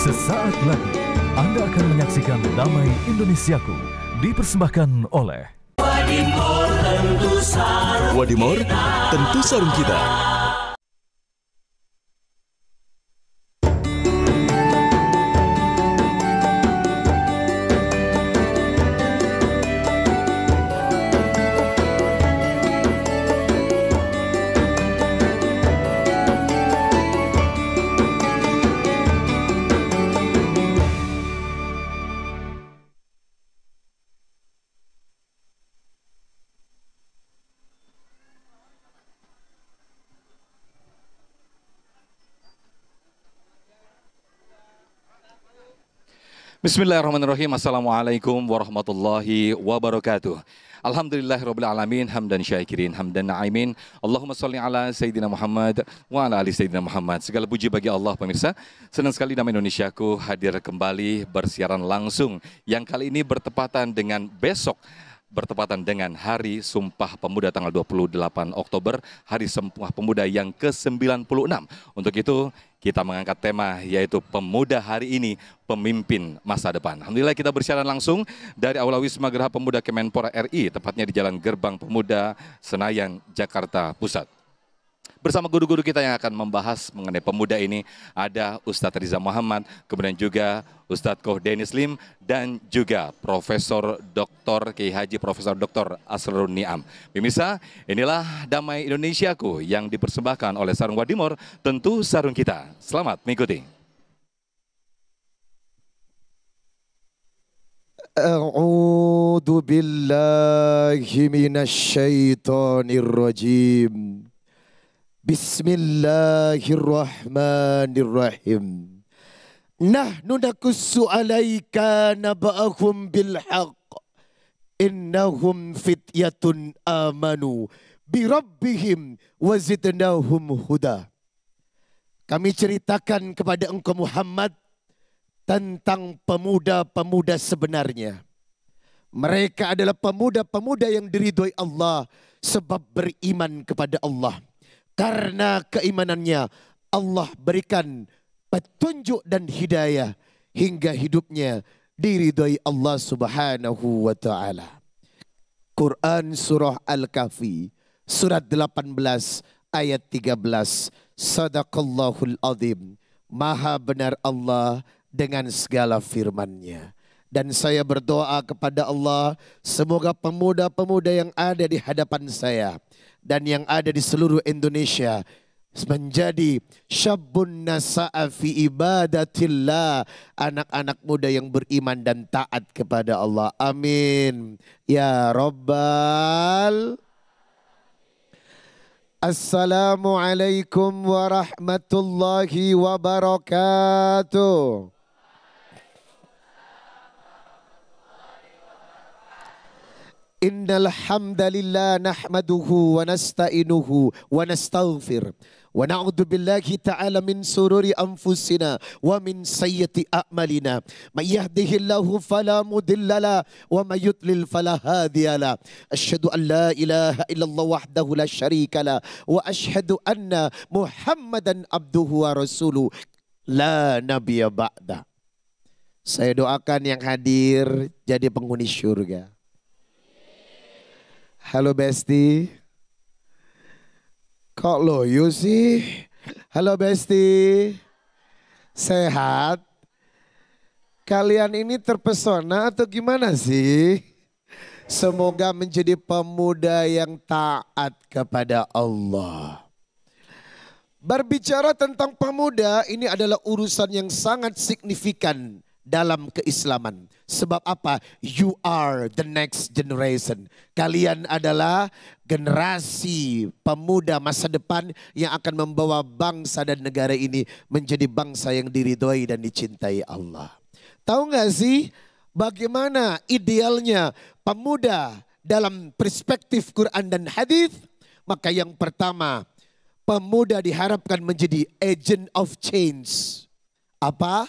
Sesaat lagi Anda akan menyaksikan Damai Indonesiaku dipersembahkan oleh Wadimor tentu sarung kita. Bismillahirrahmanirrahim. Assalamualaikum warahmatullahi wabarakatuh. Alhamdulillahirrabbilalamin. Hamdan syakirin, hamdan na'imin. Allahumma salli ala Sayyidina Muhammad wa ala ali Sayyidina Muhammad. Segala puji bagi Allah pemirsa. Senang sekali Damai Indonesiaku hadir kembali bersiaran langsung. Yang kali ini bertepatan dengan besok. Bertepatan dengan Hari Sumpah Pemuda tanggal 28 Oktober, Hari Sumpah Pemuda yang ke-96. Untuk itu kita mengangkat tema yaitu Pemuda Hari Ini, Pemimpin Masa Depan. Alhamdulillah kita bersiaran langsung dari Aula Wisma Geraha Pemuda Kemenpora RI, tepatnya di Jalan Gerbang Pemuda, Senayan, Jakarta Pusat. Bersama guru-guru kita yang akan membahas mengenai pemuda ini ada Ustadz Riza Muhammad, kemudian juga Ustadz Koh Denis Lim, dan juga Profesor Dr. Kiai Haji Profesor Dr. Asrorun Niam. Pemirsa, inilah Damai Indonesiaku yang dipersembahkan oleh Sarung Wadimor, tentu sarung kita. Selamat mengikuti. A'udzu billahi minasyaitonir rajim. Bismillahirrahmanirrahim. Nahnu nakussu alaika naba'ahum bilhaq. Innahum fityatun amanu birabbihim wazidnahum huda. Kami ceritakan kepada engkau Muhammad tentang pemuda-pemuda sebenarnya. Mereka adalah pemuda-pemuda yang diridhoi Allah sebab beriman kepada Allah. Karena keimanannya Allah berikan petunjuk dan hidayah hingga hidupnya diridhoi Allah Subhanahu wa taala. Quran surah Al-Kahfi surat 18 ayat 13. Sadaqallahul azim. Maha benar Allah dengan segala firman-Nya. Dan saya berdoa kepada Allah, semoga pemuda-pemuda yang ada di hadapan saya dan yang ada di seluruh Indonesia menjadi syabun nasa'a fi ibadatillah, anak-anak muda yang beriman dan taat kepada Allah. Amin ya rabbal. Assalamualaikum warahmatullahi wabarakatuh. Innal hamdalillah nahmaduhu wa nasta'inuhu wa nastaghfir wa na'udzu billahi ta'ala min sururi anfusina wa min sayyiati a'malina. May yahdihillahu fala mudilla wa may yudlil fala hadiya. Asyhadu an la ilaha illallah wahdahu la syarika la wa asyhadu anna Muhammadan abduhu wa rasuluh la nabiyya ba'da. Saya doakan yang hadir jadi penghuni syurga. Halo Besti. Kok loyo sih? Halo Besti. Sehat? Kalian ini terpesona atau gimana sih? Semoga menjadi pemuda yang taat kepada Allah. Berbicara tentang pemuda, ini adalah urusan yang sangat signifikan dalam keislaman. Sebab apa? You are the next generation. Kalian adalah generasi pemuda masa depan yang akan membawa bangsa dan negara ini menjadi bangsa yang diridhoi dan dicintai Allah. Tahu gak sih bagaimana idealnya pemuda dalam perspektif Quran dan hadis? Maka yang pertama, pemuda diharapkan menjadi agent of change. Apa?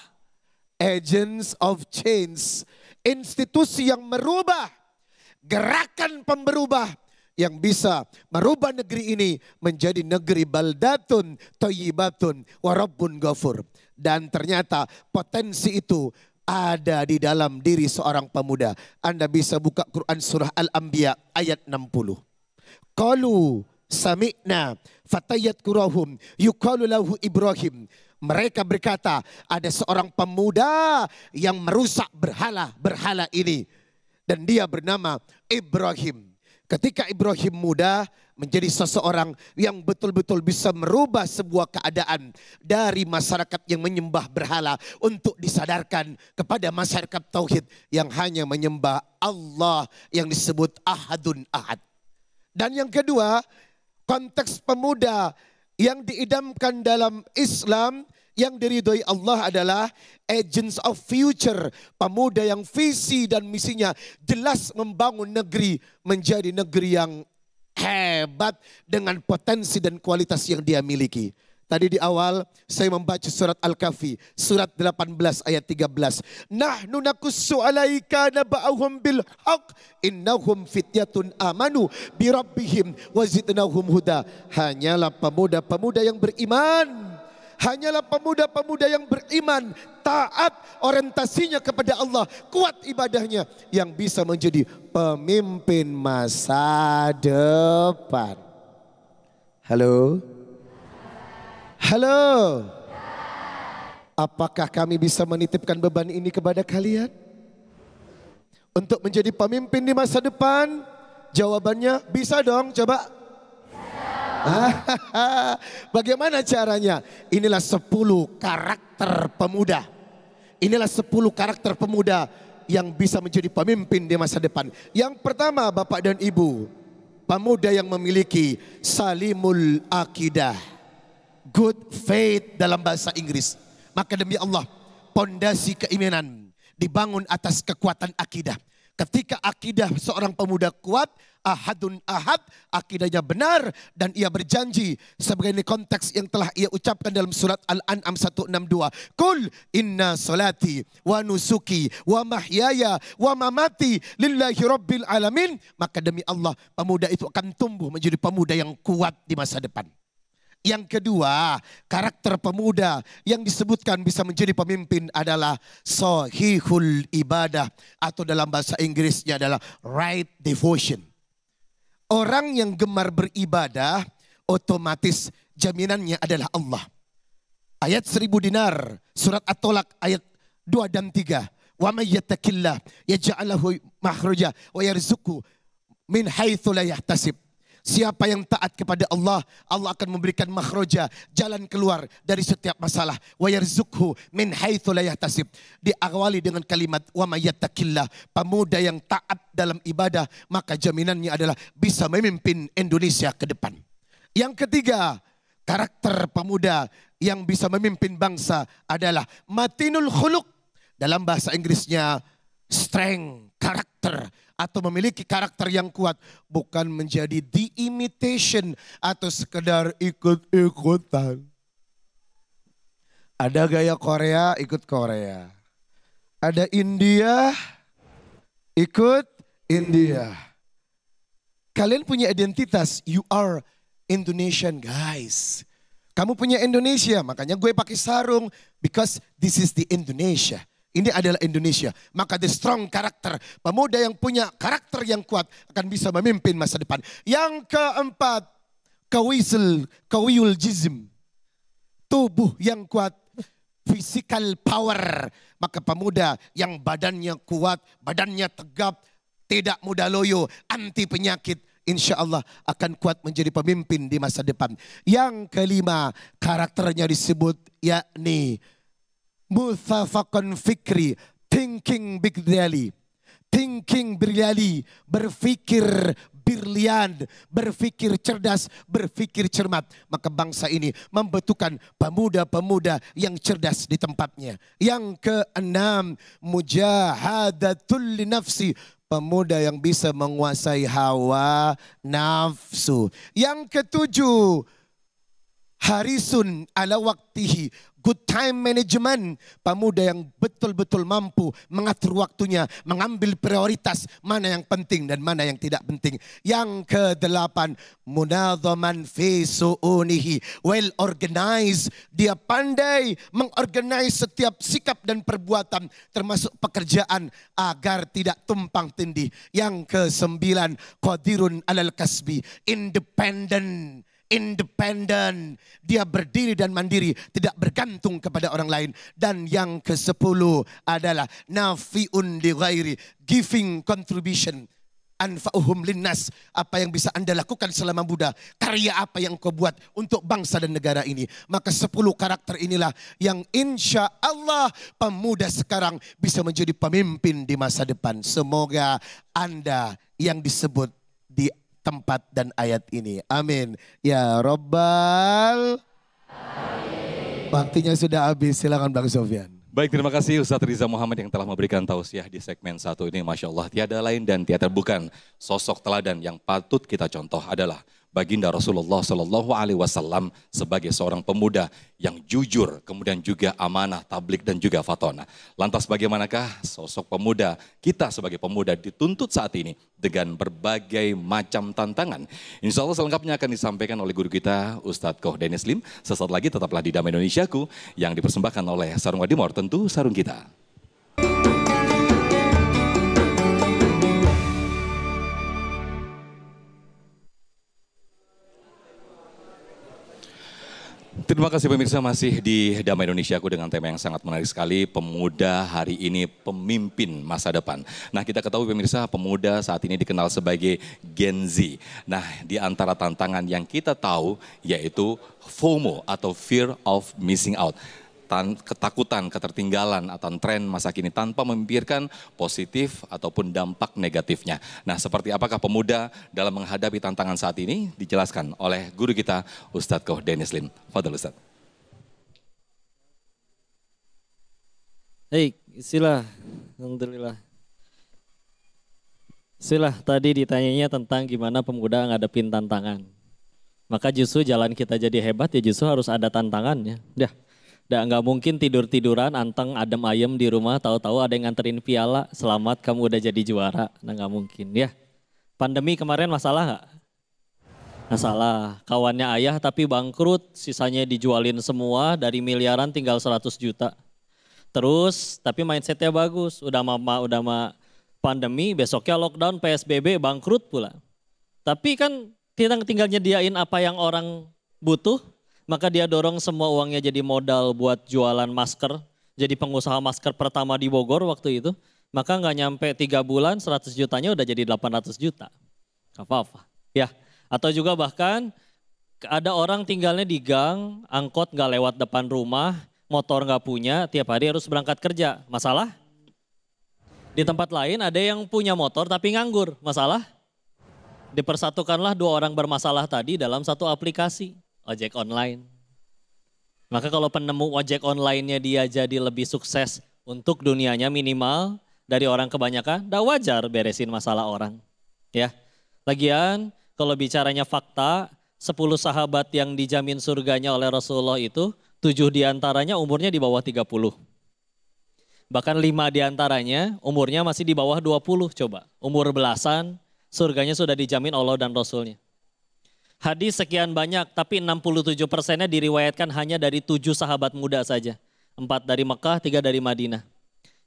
Agents of change. Institusi yang merubah, gerakan pemberubah yang bisa merubah negeri ini menjadi negeri baldatun thayyibatun wa rabbun ghafur. Dan ternyata potensi itu ada di dalam diri seorang pemuda. Anda bisa buka Quran surah Al-Anbiya ayat 60. Qalu sami'na fatayat kurahum yuqalu lahu Ibrahim. Mereka berkata, ada seorang pemuda yang merusak berhala ini. Dan dia bernama Ibrahim. Ketika Ibrahim muda, menjadi seseorang yang betul-betul bisa merubah sebuah keadaan dari masyarakat yang menyembah berhala untuk disadarkan kepada masyarakat tauhid yang hanya menyembah Allah yang disebut Ahadun Ahad. Dan yang kedua, konteks pemuda yang diidamkan dalam Islam yang diridhoi Allah adalah agents of future. Pemuda yang visi dan misinya jelas membangun negeri menjadi negeri yang hebat dengan potensi dan kualitas yang dia miliki. Tadi di awal saya membaca surat Al-Kahfi, surat 18 ayat 13. Nahnu nakussu alaika naba'ahum bil haq innahum fityatun amanu bi rabbihim wa zidnahum huda. Hanyalah pemuda-pemuda yang beriman. Hanyalah pemuda-pemuda yang beriman, taat orientasinya kepada Allah, kuat ibadahnya yang bisa menjadi pemimpin masa depan. Halo? Halo? Apakah kami bisa menitipkan beban ini kepada kalian? Untuk menjadi pemimpin di masa depan? Jawabannya bisa dong, coba. Bagaimana caranya? Inilah 10 karakter pemuda. Inilah 10 karakter pemuda yang bisa menjadi pemimpin di masa depan. Yang pertama, Bapak dan Ibu, pemuda yang memiliki salimul akidah, good faith dalam bahasa Inggris. Maka demi Allah, pondasi keimanan dibangun atas kekuatan akidah. Ketika akidah seorang pemuda kuat, ahadun ahad, akidahnya benar dan ia berjanji sebagai konteks yang telah ia ucapkan dalam surat Al-An'am 162. Qul inna salati wa nusuki wa mahyaya wa mamati lillahi rabbil alamin. Maka demi Allah, pemuda itu akan tumbuh menjadi pemuda yang kuat di masa depan. Yang kedua, karakter pemuda yang disebutkan bisa menjadi pemimpin adalah sahihul ibadah, atau dalam bahasa Inggrisnya adalah right devotion. Orang yang gemar beribadah otomatis jaminannya adalah Allah. Ayat 1000 dinar, surat At-Tolak ayat 2 dan 3. Wa may yattaqillah yaj'al lahu makhraja wa yarzuqhu min haitsu la yahtasib. Siapa yang taat kepada Allah, Allah akan memberikan makhraja, jalan keluar dari setiap masalah. Wa yarzuqhu min haitsu la yahtasib. Diawali dengan kalimat wa may yattaqillah. Pemuda yang taat dalam ibadah, maka jaminannya adalah bisa memimpin Indonesia ke depan. Yang ketiga, karakter pemuda yang bisa memimpin bangsa adalah matinul khuluq. Dalam bahasa Inggrisnya strength, karakter, atau memiliki karakter yang kuat, bukan menjadi the imitation atau sekedar ikut-ikutan. Ada gaya Korea, ikut Korea. Ada India, ikut India. Kalian punya identitas, you are Indonesian guys. Kamu punya Indonesia, makanya gue pakai sarung because this is the Indonesia. Ini adalah Indonesia. Maka the strong karakter, pemuda yang punya karakter yang kuat akan bisa memimpin masa depan. Yang keempat, kawiyul jism, tubuh yang kuat, physical power. Maka pemuda yang badannya kuat, badannya tegap, tidak mudah loyo, anti penyakit, insya Allah akan kuat menjadi pemimpin di masa depan. Yang kelima, karakternya disebut yakni muthafaqan fikri, thinking brilliantly. Thinking brilliantly, berpikir brilian, berpikir cerdas, berpikir cermat. Maka bangsa ini membutuhkan pemuda-pemuda yang cerdas di tempatnya. Yang keenam, mujahadatul nafsi, pemuda yang bisa menguasai hawa nafsu. Yang ketujuh, harisun ala waktihi, good time management, pemuda yang betul-betul mampu mengatur waktunya, mengambil prioritas mana yang penting dan mana yang tidak penting. Yang kedelapan, munadhaman fi su'unihi, well organized, dia pandai mengorganize setiap sikap dan perbuatan termasuk pekerjaan agar tidak tumpang tindih. Yang kesembilan, qadirun alal kasbi, independent. Dia berdiri dan mandiri, tidak bergantung kepada orang lain. Dan yang ke-10 adalah nafi'un li ghairi, giving contribution. Anfa'uhum linnas, apa yang bisa Anda lakukan selama muda, karya apa yang kau buat untuk bangsa dan negara ini. Maka 10 karakter inilah yang insya Allah pemuda sekarang bisa menjadi pemimpin di masa depan. Semoga Anda yang disebut di tempat dan ayat ini. Amin. Ya Rabbal. Waktunya sudah habis. Silakan Bang Sofyan. Baik, terima kasih Ustadz Riza Muhammad yang telah memberikan tausiah di segmen 1 ini. Masya Allah, tiada lain dan tiada bukan sosok teladan yang patut kita contoh adalah baginda Rasulullah Shallallahu Alaihi Wasallam sebagai seorang pemuda yang jujur, kemudian juga amanah, tablik dan juga fatona. Lantas bagaimanakah sosok pemuda, kita sebagai pemuda dituntut saat ini dengan berbagai macam tantangan. Insya Allah selengkapnya akan disampaikan oleh guru kita Ustadz Koh Dennis Lim. Sesaat lagi tetaplah di Damai Indonesiaku yang dipersembahkan oleh Sarung Wadimor, tentu sarung kita. Terima kasih pemirsa, masih di Damai Indonesiaku dengan tema yang sangat menarik sekali, pemuda hari ini pemimpin masa depan. Nah, kita ketahui pemirsa, pemuda saat ini dikenal sebagai Gen Z. Nah, di antara tantangan yang kita tahu yaitu FOMO atau Fear of Missing Out. Ketakutan, ketertinggalan atau tren masa kini tanpa memikirkan positif ataupun dampak negatifnya. Nah, seperti apakah pemuda dalam menghadapi tantangan saat ini? Dijelaskan oleh guru kita Ustadz Koh Dennis Lim. Fadhil Ustadz. Baik, istilah. Alhamdulillah. Istilah tadi ditanyanya tentang gimana pemuda ngadepin tantangan. Maka justru jalan kita jadi hebat ya justru harus ada tantangannya. Nggak mungkin tidur-tiduran, anteng, adem ayem di rumah, tahu-tahu ada yang nganterin piala, selamat kamu udah jadi juara. Nah nggak mungkin ya. Pandemi kemarin masalah nggak? Masalah, kawannya ayah tapi bangkrut, sisanya dijualin semua, dari miliaran tinggal 100 juta. Terus, tapi mindsetnya bagus, udah pandemi, besoknya lockdown, PSBB, bangkrut pula. Tapi kan kita tinggal nyediain apa yang orang butuh, maka dia dorong semua uangnya jadi modal buat jualan masker. Jadi pengusaha masker pertama di Bogor waktu itu. Maka nggak nyampe 3 bulan 100 jutanya udah jadi 800 juta. Gak apa-apa. Ya. Atau juga bahkan ada orang tinggalnya di gang, angkot nggak lewat depan rumah, motor nggak punya, tiap hari harus berangkat kerja. Masalah? Di tempat lain ada yang punya motor tapi nganggur. Masalah? Dipersatukanlah 2 orang bermasalah tadi dalam satu aplikasi. Ojek online. Maka kalau penemu ojek online-nya dia jadi lebih sukses untuk dunianya minimal dari orang kebanyakan, dah wajar beresin masalah orang. Ya. Lagian kalau bicaranya fakta, 10 sahabat yang dijamin surganya oleh Rasulullah itu, 7 diantaranya umurnya di bawah 30. Bahkan 5 diantaranya umurnya masih di bawah 20 coba. Umur belasan, surganya sudah dijamin Allah dan Rasulnya. Hadis sekian banyak, tapi 67%-nya diriwayatkan hanya dari 7 sahabat muda saja. 4 dari Mekah, 3 dari Madinah.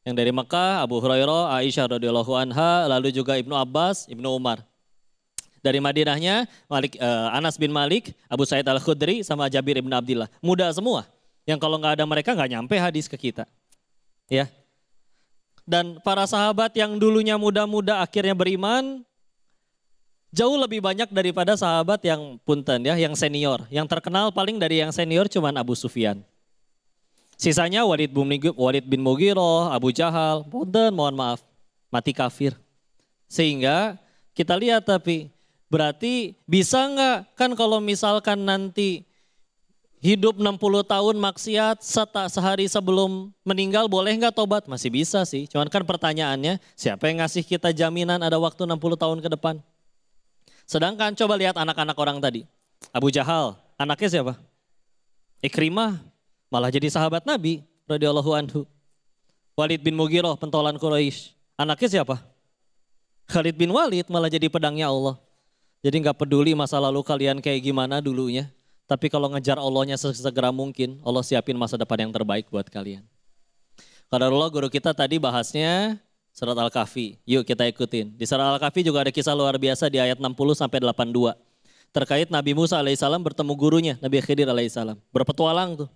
Yang dari Mekah, Abu Hurairah, Aisyah radhiyallahu anha, lalu juga Ibnu Abbas, Ibnu Umar. Dari Madinahnya, Anas bin Malik, Abu Sa'id Al-Khudri, sama Jabir ibn Abdillah. Muda semua, yang kalau nggak ada mereka nggak nyampe hadis ke kita. Ya. Dan para sahabat yang dulunya muda-muda akhirnya beriman, jauh lebih banyak daripada sahabat yang punten ya, yang senior. Yang terkenal paling dari yang senior cuman Abu Sufyan. Sisanya Walid bin Mughirah, Abu Jahal, mohon maaf, mati kafir. Sehingga kita lihat tapi berarti bisa nggak kan kalau misalkan nanti hidup 60 tahun maksiat sehari sebelum meninggal boleh nggak tobat? Masih bisa sih. Cuman kan pertanyaannya siapa yang ngasih kita jaminan ada waktu 60 tahun ke depan? Sedangkan coba lihat anak-anak orang tadi. Abu Jahal, anaknya siapa? Ikrimah malah jadi sahabat Nabi radhiyallahu anhu. Walid bin Mughirah, pentolan Quraisy. Anaknya siapa? Khalid bin Walid malah jadi pedangnya Allah. Jadi nggak peduli masa lalu kalian kayak gimana dulunya. Tapi kalau ngejar Allahnya sesegera mungkin, Allah siapin masa depan yang terbaik buat kalian. Qadarullah, guru kita tadi bahasnya surat Al-Kahfi. Yuk kita ikutin. Di surat Al-Kahfi juga ada kisah luar biasa di ayat 60 sampai 82. Terkait Nabi Musa alaihissalam bertemu gurunya, Nabi Khidir alaihissalam. Berpetualang tuh.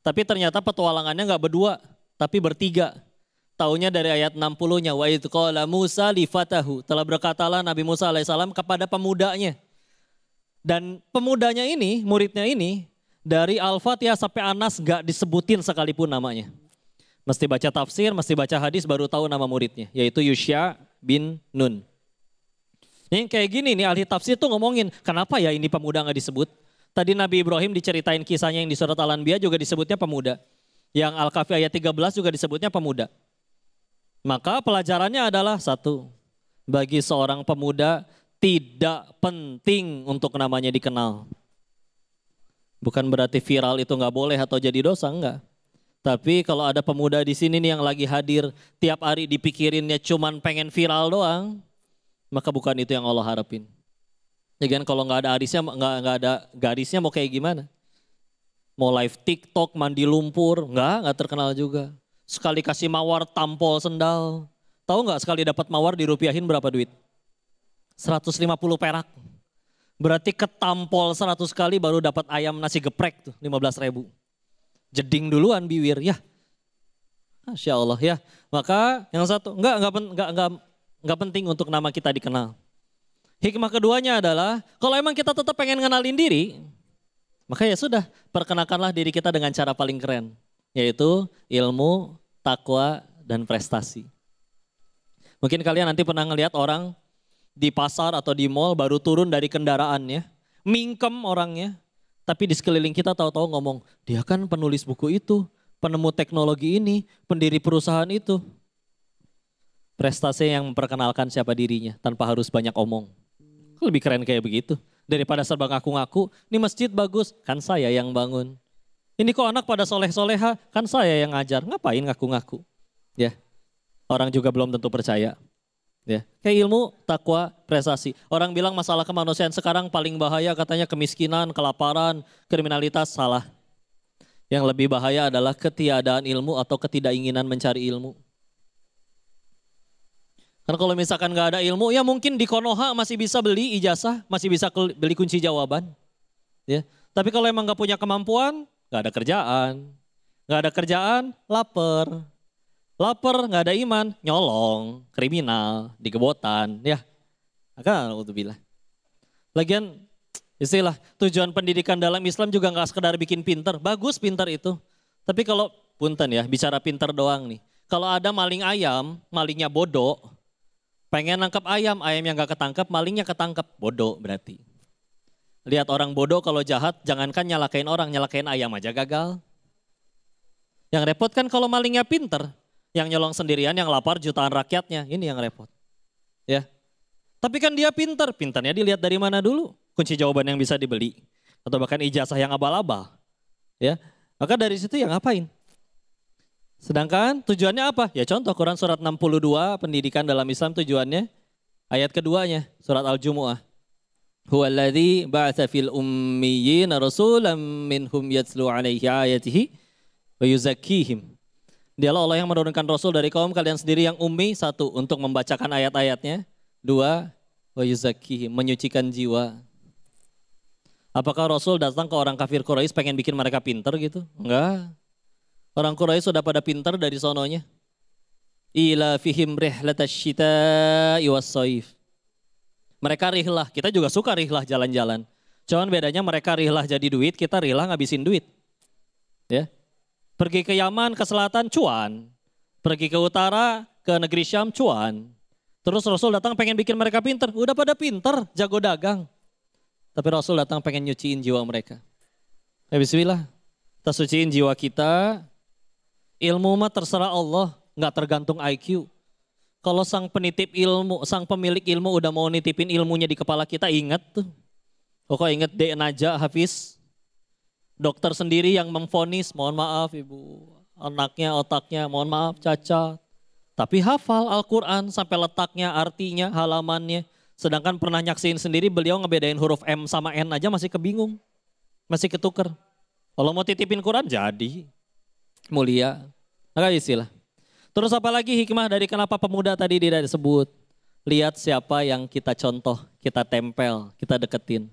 Tapi ternyata petualangannya nggak berdua, tapi bertiga. Taunya dari ayat 60-nya. Wa idh qala Musa li fatahu. Telah berkatalah Nabi Musa alaihissalam kepada pemudanya. Dan pemudanya ini, muridnya ini, dari Al-Fatihah sampai Anas gak disebutin sekalipun namanya. Mesti baca tafsir, mesti baca hadis baru tahu nama muridnya. Yaitu Yusya bin Nun. Ini kayak gini nih, ahli tafsir tuh ngomongin, kenapa ya ini pemuda gak disebut? Tadi Nabi Ibrahim diceritain kisahnya yang di surat Al-Anbiya juga disebutnya pemuda. Yang Al-Kahfi ayat 13 juga disebutnya pemuda. Maka pelajarannya adalah satu, bagi seorang pemuda tidak penting untuk namanya dikenal. Bukan berarti viral itu nggak boleh atau jadi dosa, enggak. Tapi kalau ada pemuda di sini nih yang lagi hadir, tiap hari dipikirinnya cuman pengen viral doang, maka bukan itu yang Allah harapin. Ya kan, kalau nggak ada arisnya, nggak ada garisnya mau kayak gimana? Mau live TikTok, mandi lumpur, nggak terkenal juga. Sekali kasih mawar tampol sendal. Tahu nggak sekali dapat mawar dirupiahin berapa duit? 150 perak. Berarti ketampol 100 kali baru dapat ayam nasi geprek tuh 15.000. Jeding duluan biwir ya. Masya Allah ya. Maka yang satu nggak penting untuk nama kita dikenal. Hikmah keduanya adalah kalau emang kita tetap pengen ngenalin diri, maka ya sudah, perkenalkanlah diri kita dengan cara paling keren, yaitu ilmu, takwa, dan prestasi. Mungkin kalian nanti pernah ngelihat orang di pasar atau di mall baru turun dari kendaraannya, mingkem orangnya, tapi di sekeliling kita tahu-tahu ngomong, dia kan penulis buku itu, penemu teknologi ini, pendiri perusahaan itu. Prestasi yang memperkenalkan siapa dirinya tanpa harus banyak omong. Lebih keren kayak begitu. Daripada serba ngaku-ngaku, ini masjid bagus, kan saya yang bangun. Ini kok anak pada soleh-soleha, kan saya yang ngajar, ngapain ngaku-ngaku. Ya, orang juga belum tentu percaya. Ya, kayak ilmu, takwa, prestasi. Orang bilang masalah kemanusiaan sekarang paling bahaya katanya kemiskinan, kelaparan, kriminalitas, salah. Yang lebih bahaya adalah ketiadaan ilmu atau ketidakinginan mencari ilmu. Karena kalau misalkan gak ada ilmu, ya mungkin di Konoha masih bisa beli ijazah, masih bisa beli kunci jawaban. Ya, tapi kalau emang gak punya kemampuan, gak ada kerjaan. Gak ada kerjaan, lapar. Lapar, gak ada iman, nyolong, kriminal, digebotan, ya. Maka alhamdulillah. Lagian istilah tujuan pendidikan dalam Islam juga gak sekedar bikin pinter. Bagus pinter itu. Tapi kalau, punten ya, bicara pinter doang nih. Kalau ada maling ayam, malingnya bodoh, pengen nangkap ayam, ayam yang gak ketangkap, malingnya ketangkap, bodoh berarti. Lihat orang bodoh kalau jahat, jangankan nyalakain orang, nyalakain ayam aja gagal. Yang repot kan kalau malingnya pinter, yang nyolong sendirian, yang lapar jutaan rakyatnya, ini yang repot. Ya. Tapi kan dia pinter, pinternya dilihat dari mana dulu? Kunci jawaban yang bisa dibeli, atau bahkan ijazah yang abal-abal. Ya. Maka dari situ ya ngapain? Sedangkan tujuannya apa? Ya contoh Quran surat 62 pendidikan dalam Islam tujuannya ayat keduanya surat Al-Jumu'ah. Huwallazi ba'atsa fil ummiyina rasulan minhum yatslu 'alaihi ayatihi wa yuzakkihim. Dialah Allah yang menurunkan rasul dari kaum kalian sendiri yang ummi, satu untuk membacakan ayat-ayatnya, dua wa yuzakkihim, menyucikan jiwa. Apakah Rasul datang ke orang kafir Quraisy pengen bikin mereka pinter gitu? Enggak. Orang Quraisy sudah pada pintar dari sononya. Ila fihim rihlatash syita'i was-shaif. Mereka rihlah, kita juga suka rihlah jalan-jalan. Cuman bedanya mereka rihlah jadi duit, kita rihlah ngabisin duit. Ya. Pergi ke Yaman, ke selatan, cuan. Pergi ke utara, ke negeri Syam, cuan. Terus Rasul datang pengen bikin mereka pintar. Udah pada pintar, jago dagang. Tapi Rasul datang pengen nyuciin jiwa mereka. Ya bismillah, kita suciin jiwa kita. Ilmu mah terserah Allah, nggak tergantung IQ. Kalau sang penitip ilmu, sang pemilik ilmu udah mau nitipin ilmunya di kepala kita, ingat tuh. Pokoknya ingat Dek Naja Hafiz. Dokter sendiri yang memvonis, mohon maaf ibu, anaknya otaknya mohon maaf cacat. Tapi hafal Al-Quran sampai letaknya, artinya, halamannya. Sedangkan pernah nyaksiin sendiri beliau ngebedain huruf M sama N aja masih kebingung. Masih ketuker. Kalau mau titipin Quran jadi. Mulia. Maka istilah. Terus apa lagi hikmah dari kenapa pemuda tadi tidak disebut. Lihat siapa yang kita contoh, kita tempel, kita deketin.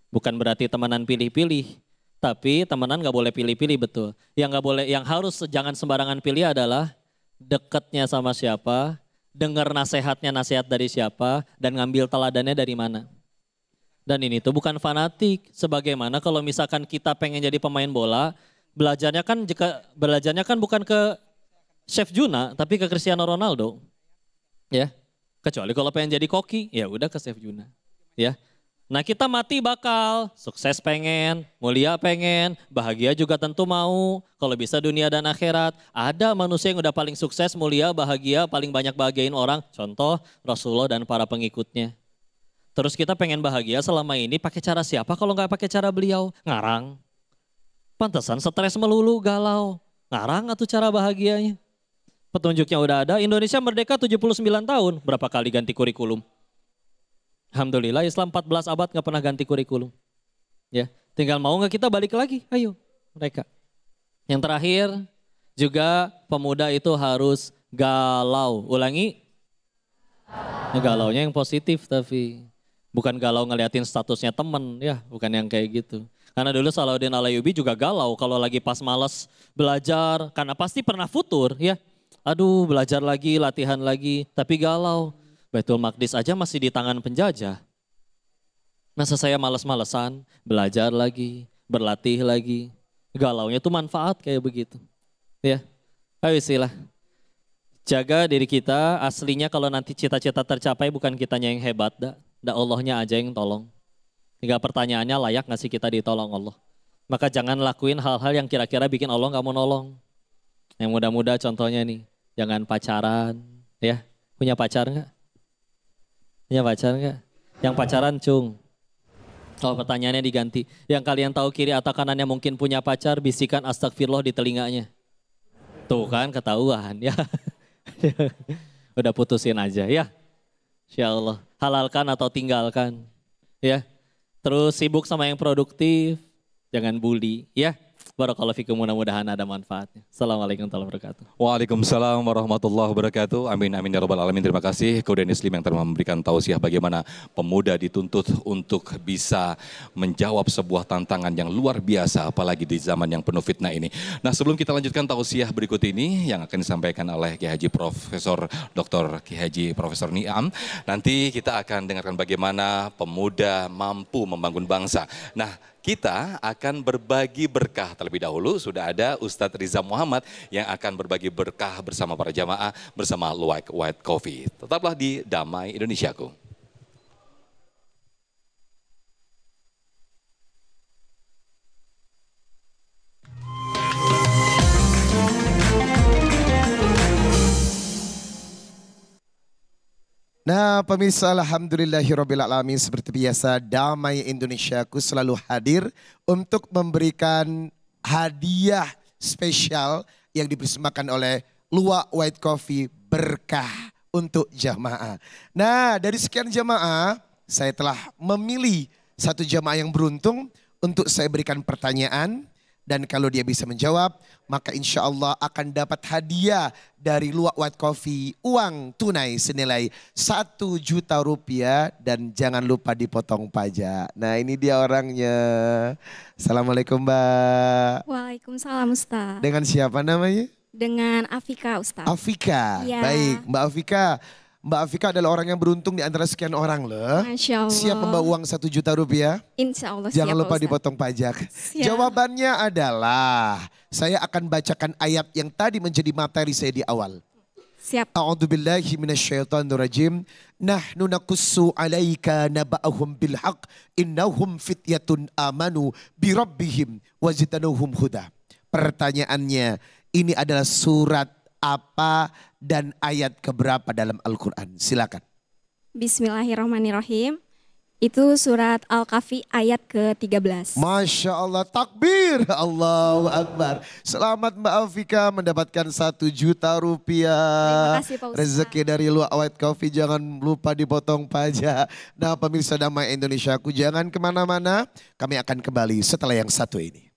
Bukan berarti temenan pilih-pilih. Tapi temenan gak boleh pilih-pilih betul. Yang harus jangan sembarangan pilih adalah dekatnya sama siapa, dengar nasihatnya nasihat dari siapa, dan ngambil teladannya dari mana. Dan ini tuh bukan fanatik. Sebagaimana kalau misalkan kita pengen jadi pemain bola, belajarnya kan bukan ke Chef Juna, tapi ke Cristiano Ronaldo. Ya. Kecuali kalau pengen jadi koki, ya udah ke Chef Juna. Ya. Nah kita mati bakal, sukses pengen, mulia pengen, bahagia juga tentu mau. Kalau bisa dunia dan akhirat. Ada manusia yang udah paling sukses, mulia, bahagia, paling banyak bahagiain orang. Contoh Rasulullah dan para pengikutnya. Terus kita pengen bahagia selama ini pakai cara siapa kalau nggak pakai cara beliau? Ngarang. Pantesan stres melulu, galau. Ngarang atau cara bahagianya? Petunjuknya udah ada, Indonesia merdeka 79 tahun. Berapa kali ganti kurikulum? Alhamdulillah Islam 14 abad gak pernah ganti kurikulum. Ya, tinggal mau gak kita balik lagi? Ayo mereka. Yang terakhir juga pemuda itu harus galau. Ulangi. Galaunya yang positif tapi. Bukan galau ngeliatin statusnya temen ya. Bukan yang kayak gitu. Karena dulu Salahuddin Alayubi juga galau kalau lagi pas malas belajar. Karena pasti pernah futur ya. Aduh belajar lagi, latihan lagi. Tapi galau. Baitul Maqdis aja masih di tangan penjajah. Masa saya malas-malesan, belajar lagi, berlatih lagi. Galaunya tuh manfaat kayak begitu. Ya, ayo istilah. Jaga diri kita, aslinya kalau nanti cita-cita tercapai bukan kitanya yang hebat, dah Allahnya aja yang tolong. Tinggal pertanyaannya layak gak sih kita ditolong Allah. Maka jangan lakuin hal-hal yang kira-kira bikin Allah gak mau nolong. Yang muda-muda contohnya nih, jangan pacaran. Ya, punya pacar gak? Punya pacar enggak? Yang pacaran cung. Kalau pertanyaannya diganti. Yang kalian tahu kiri atau kanannya mungkin punya pacar, bisikan astagfirullah di telinganya. Tuh kan ketahuan ya. Udah putusin aja ya. Insya Allah. Halalkan atau tinggalkan. Ya. Terus sibuk sama yang produktif. Jangan bully ya. Barakallahu fikum, mudah-mudahan ada manfaatnya. Assalamualaikum warahmatullahi wabarakatuh. Waalaikumsalam warahmatullahi wabarakatuh. Amin amin ya rabbal alamin. Terima kasih kepada Muslim yang telah memberikan tausiah bagaimana pemuda dituntut untuk bisa menjawab sebuah tantangan yang luar biasa apalagi di zaman yang penuh fitnah ini. Nah, sebelum kita lanjutkan tausiah berikut ini yang akan disampaikan oleh Kiai Haji Profesor Dr. Kiai Haji Profesor Niam, nanti kita akan dengarkan bagaimana pemuda mampu membangun bangsa. Nah, kita akan berbagi berkah terlebih dahulu. Sudah ada Ustadz Riza Muhammad yang akan berbagi berkah bersama para jamaah bersama Luwak White Coffee. Tetaplah di Damai Indonesiaku. Nah pemirsa alhamdulillahirrabbilalamin, seperti biasa Damai Indonesiaku selalu hadir untuk memberikan hadiah spesial yang dipersembahkan oleh Luwak White Coffee berkah untuk jamaah. Nah dari sekian jamaah saya telah memilih satu jamaah yang beruntung untuk saya berikan pertanyaan. Dan kalau dia bisa menjawab, maka insya Allah akan dapat hadiah dari Luwak White Coffee, uang tunai senilai 1 juta rupiah dan jangan lupa dipotong pajak. Nah ini dia orangnya. Assalamualaikum Mbak. Waalaikumsalam Ustaz. Dengan siapa namanya? Dengan Afika Ustaz. Afika, Ya. Baik Mbak Afika. Mbak Afika adalah orang yang beruntung di antara sekian orang loh. Masya Allah. Siap membawa uang 1 juta rupiah? Insya Allah Jangan siap, lupa Ustaz. dipotong pajak. Siap. Jawabannya adalah, saya akan bacakan ayat yang tadi menjadi materi saya di awal. Siap. A'udzubillahi minasyaitonirrajim. Nahnu naqussu 'alaika naba'ahum bil haqq innahum fityatun amanu bi rabbihim wazidnahum huda. Pertanyaannya, ini adalah surat apa dan ayat keberapa dalam Al-Quran? Silakan. Bismillahirrahmanirrahim. Itu surat Al-Kahfi ayat ke-13. Masya Allah, takbir, Allahu Akbar. Selamat Mbak Afika mendapatkan 1 juta rupiah. Terima kasih Pak Ustadz. Rezeki dari Luwak White Coffee, jangan lupa dipotong pajak. Nah pemirsa Damai Indonesiaku, jangan kemana-mana. Kami akan kembali setelah yang satu ini.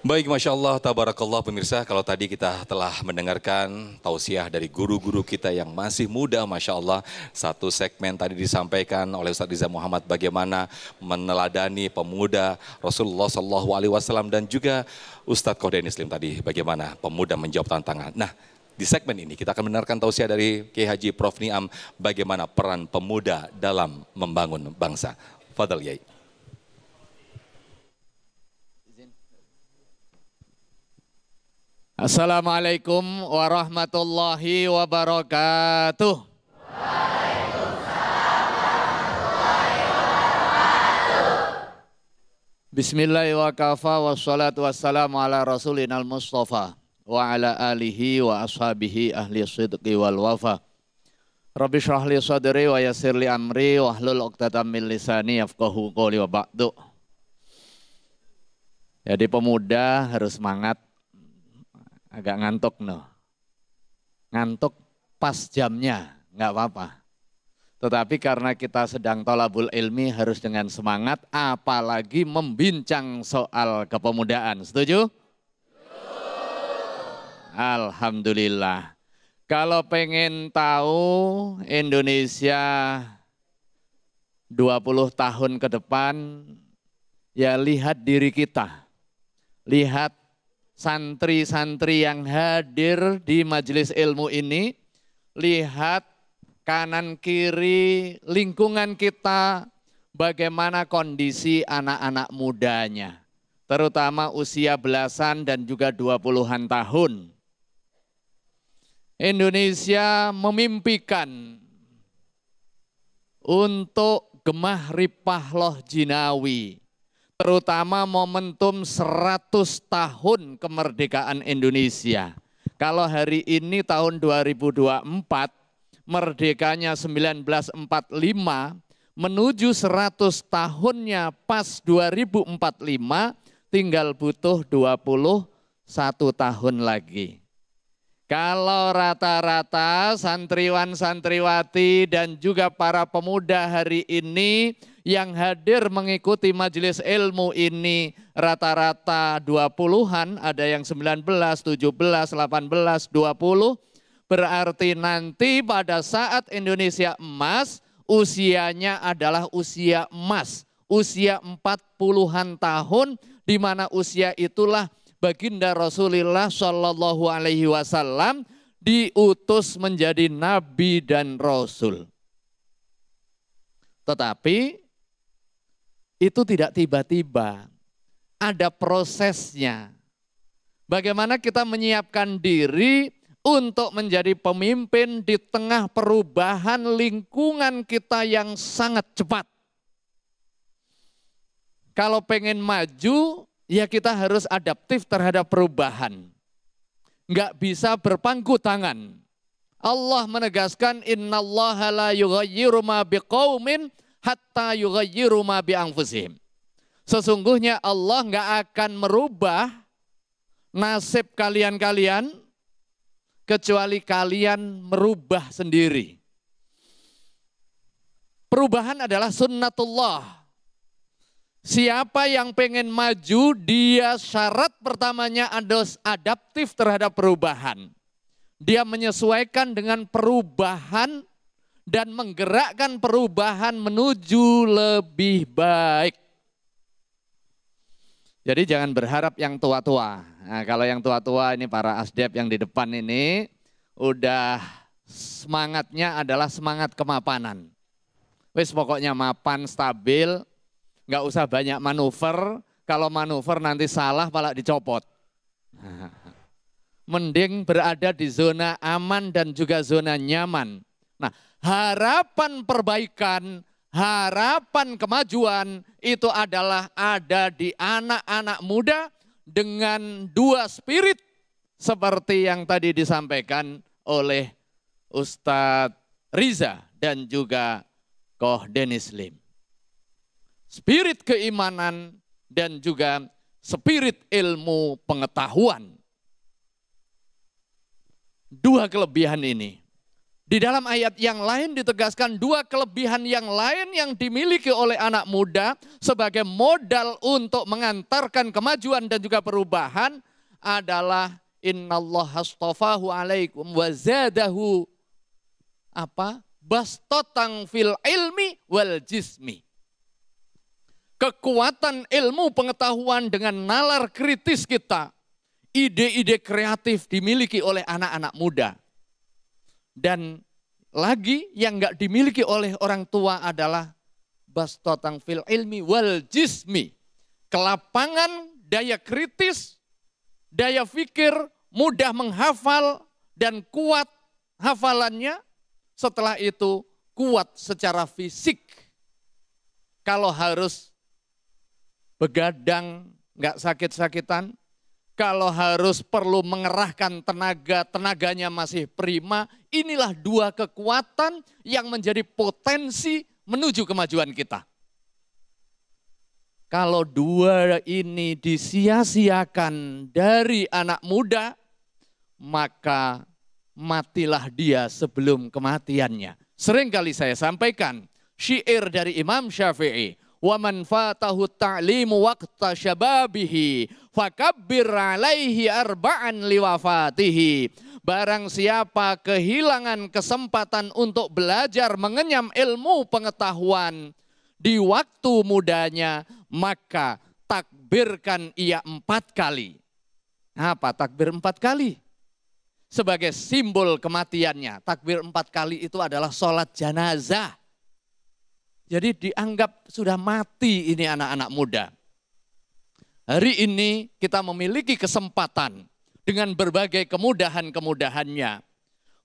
Baik, Masya Allah, Tabarakallah pemirsa, kalau tadi kita telah mendengarkan tausiah dari guru-guru kita yang masih muda, Masya Allah. Satu segmen tadi disampaikan oleh Ustadz Riza Muhammad bagaimana meneladani pemuda Rasulullah SAW dan juga Ustadz Qodeni Slim tadi bagaimana pemuda menjawab tantangan. Nah, di segmen ini kita akan mendengarkan tausiah dari Kiai Haji Prof. Niam bagaimana peran pemuda dalam membangun bangsa. Fadal Yai. Assalamualaikum warahmatullahi wabarakatuh. Bismillahirrahmanirrahim wa kafa wassalatu wassalamu ala rasulina al-mustafa wa ala alihi wa ashabihi ahli sidqi wal wafa. Rabbi shrah li sadri wa yassir li amri wa hlul 'uqdatam min lisani yafqahu qawli wa ba'du. Jadi pemuda harus semangat. Agak ngantuk no. Ngantuk pas jamnya, nggak apa-apa. Tetapi karena kita sedang thalabul ilmi harus dengan semangat, apalagi membincang soal kepemudaan. Setuju? Alhamdulillah. Kalau pengen tahu Indonesia 20 tahun ke depan, ya lihat diri kita. Lihat santri-santri yang hadir di majelis ilmu ini, lihat kanan kiri lingkungan kita, bagaimana kondisi anak-anak mudanya, terutama usia belasan dan juga 20-an tahun. Indonesia memimpikan untuk Gemah Ripahloh Jinawi, terutama momentum 100 tahun kemerdekaan Indonesia. Kalau hari ini tahun 2024, merdekanya 1945, menuju 100 tahunnya pas 2045, tinggal butuh 21 tahun lagi. Kalau rata-rata santriwan-santriwati dan juga para pemuda hari ini yang hadir mengikuti majelis ilmu ini rata-rata 20-an, ada yang 19, 17, 18, 20, berarti nanti pada saat Indonesia emas, usianya adalah usia emas, usia 40-an tahun, di mana usia itulah baginda Rasulullah Shallallahu Alaihi Wasallam diutus menjadi nabi dan rasul. Tetapi itu tidak tiba-tiba, ada prosesnya. Bagaimana kita menyiapkan diri untuk menjadi pemimpin di tengah perubahan lingkungan kita yang sangat cepat. Kalau pengen maju, ya kita harus adaptif terhadap perubahan. Enggak bisa berpangku tangan. Allah menegaskan innallaha la yughayyiru ma biqaumin hatta yughayyiru ma bi anfusihim. Sesungguhnya Allah enggak akan merubah nasib kalian-kalian kecuali kalian merubah sendiri. Perubahan adalah sunnatullah. Siapa yang pengen maju, dia syarat pertamanya harus adaptif terhadap perubahan. Dia menyesuaikan dengan perubahan dan menggerakkan perubahan menuju lebih baik. Jadi jangan berharap yang tua-tua. Nah, kalau yang tua-tua ini para asdep yang di depan ini udah semangatnya adalah semangat kemapanan. Wis pokoknya mapan, stabil, nggak usah banyak manuver, Kalau manuver nanti salah malah dicopot. Mending berada di zona aman dan juga zona nyaman. Nah, harapan perbaikan, harapan kemajuan itu adalah ada di anak-anak muda dengan dua spirit seperti yang tadi disampaikan oleh Ustadz Riza dan juga Koh Dennis Lim. Spirit keimanan dan juga spirit ilmu pengetahuan. Dua kelebihan ini. Di dalam ayat yang lain ditegaskan dua kelebihan yang lain yang dimiliki oleh anak muda sebagai modal untuk mengantarkan kemajuan dan juga perubahan adalah innallaha astafahu alaikum wa zadahu bastotang fil ilmi wal jismi. Kekuatan ilmu pengetahuan dengan nalar kritis kita, ide-ide kreatif dimiliki oleh anak-anak muda. Dan lagi yang enggak dimiliki oleh orang tua adalah bastotang fil ilmi wal jismi. Kelapangan, daya kritis, daya fikir, mudah menghafal dan kuat hafalannya. Setelah itu kuat secara fisik. Kalau harus begadang, enggak sakit-sakitan. Kalau harus perlu mengerahkan tenaga, tenaganya masih prima. Inilah dua kekuatan yang menjadi potensi menuju kemajuan kita. Kalau dua ini disia-siakan dari anak muda, maka matilah dia sebelum kematiannya. Seringkali saya sampaikan syair dari Imam Syafi'i. وَمَنْ فَاتَهُ التَّعْلِيمُ وَقْتَ شَبَابِهِ فَكَبِّرْ عَلَيْهِ أَرْبَعًا لِوَفَاتِهِ. Barang siapa kehilangan kesempatan untuk belajar mengenyam ilmu pengetahuan di waktu mudanya, maka takbirkan ia 4 kali. Apa takbir 4 kali? Sebagai simbol kematiannya. Takbir 4 kali itu adalah sholat janazah. Jadi dianggap sudah mati ini anak-anak muda. Hari ini kita memiliki kesempatan dengan berbagai kemudahan-kemudahannya.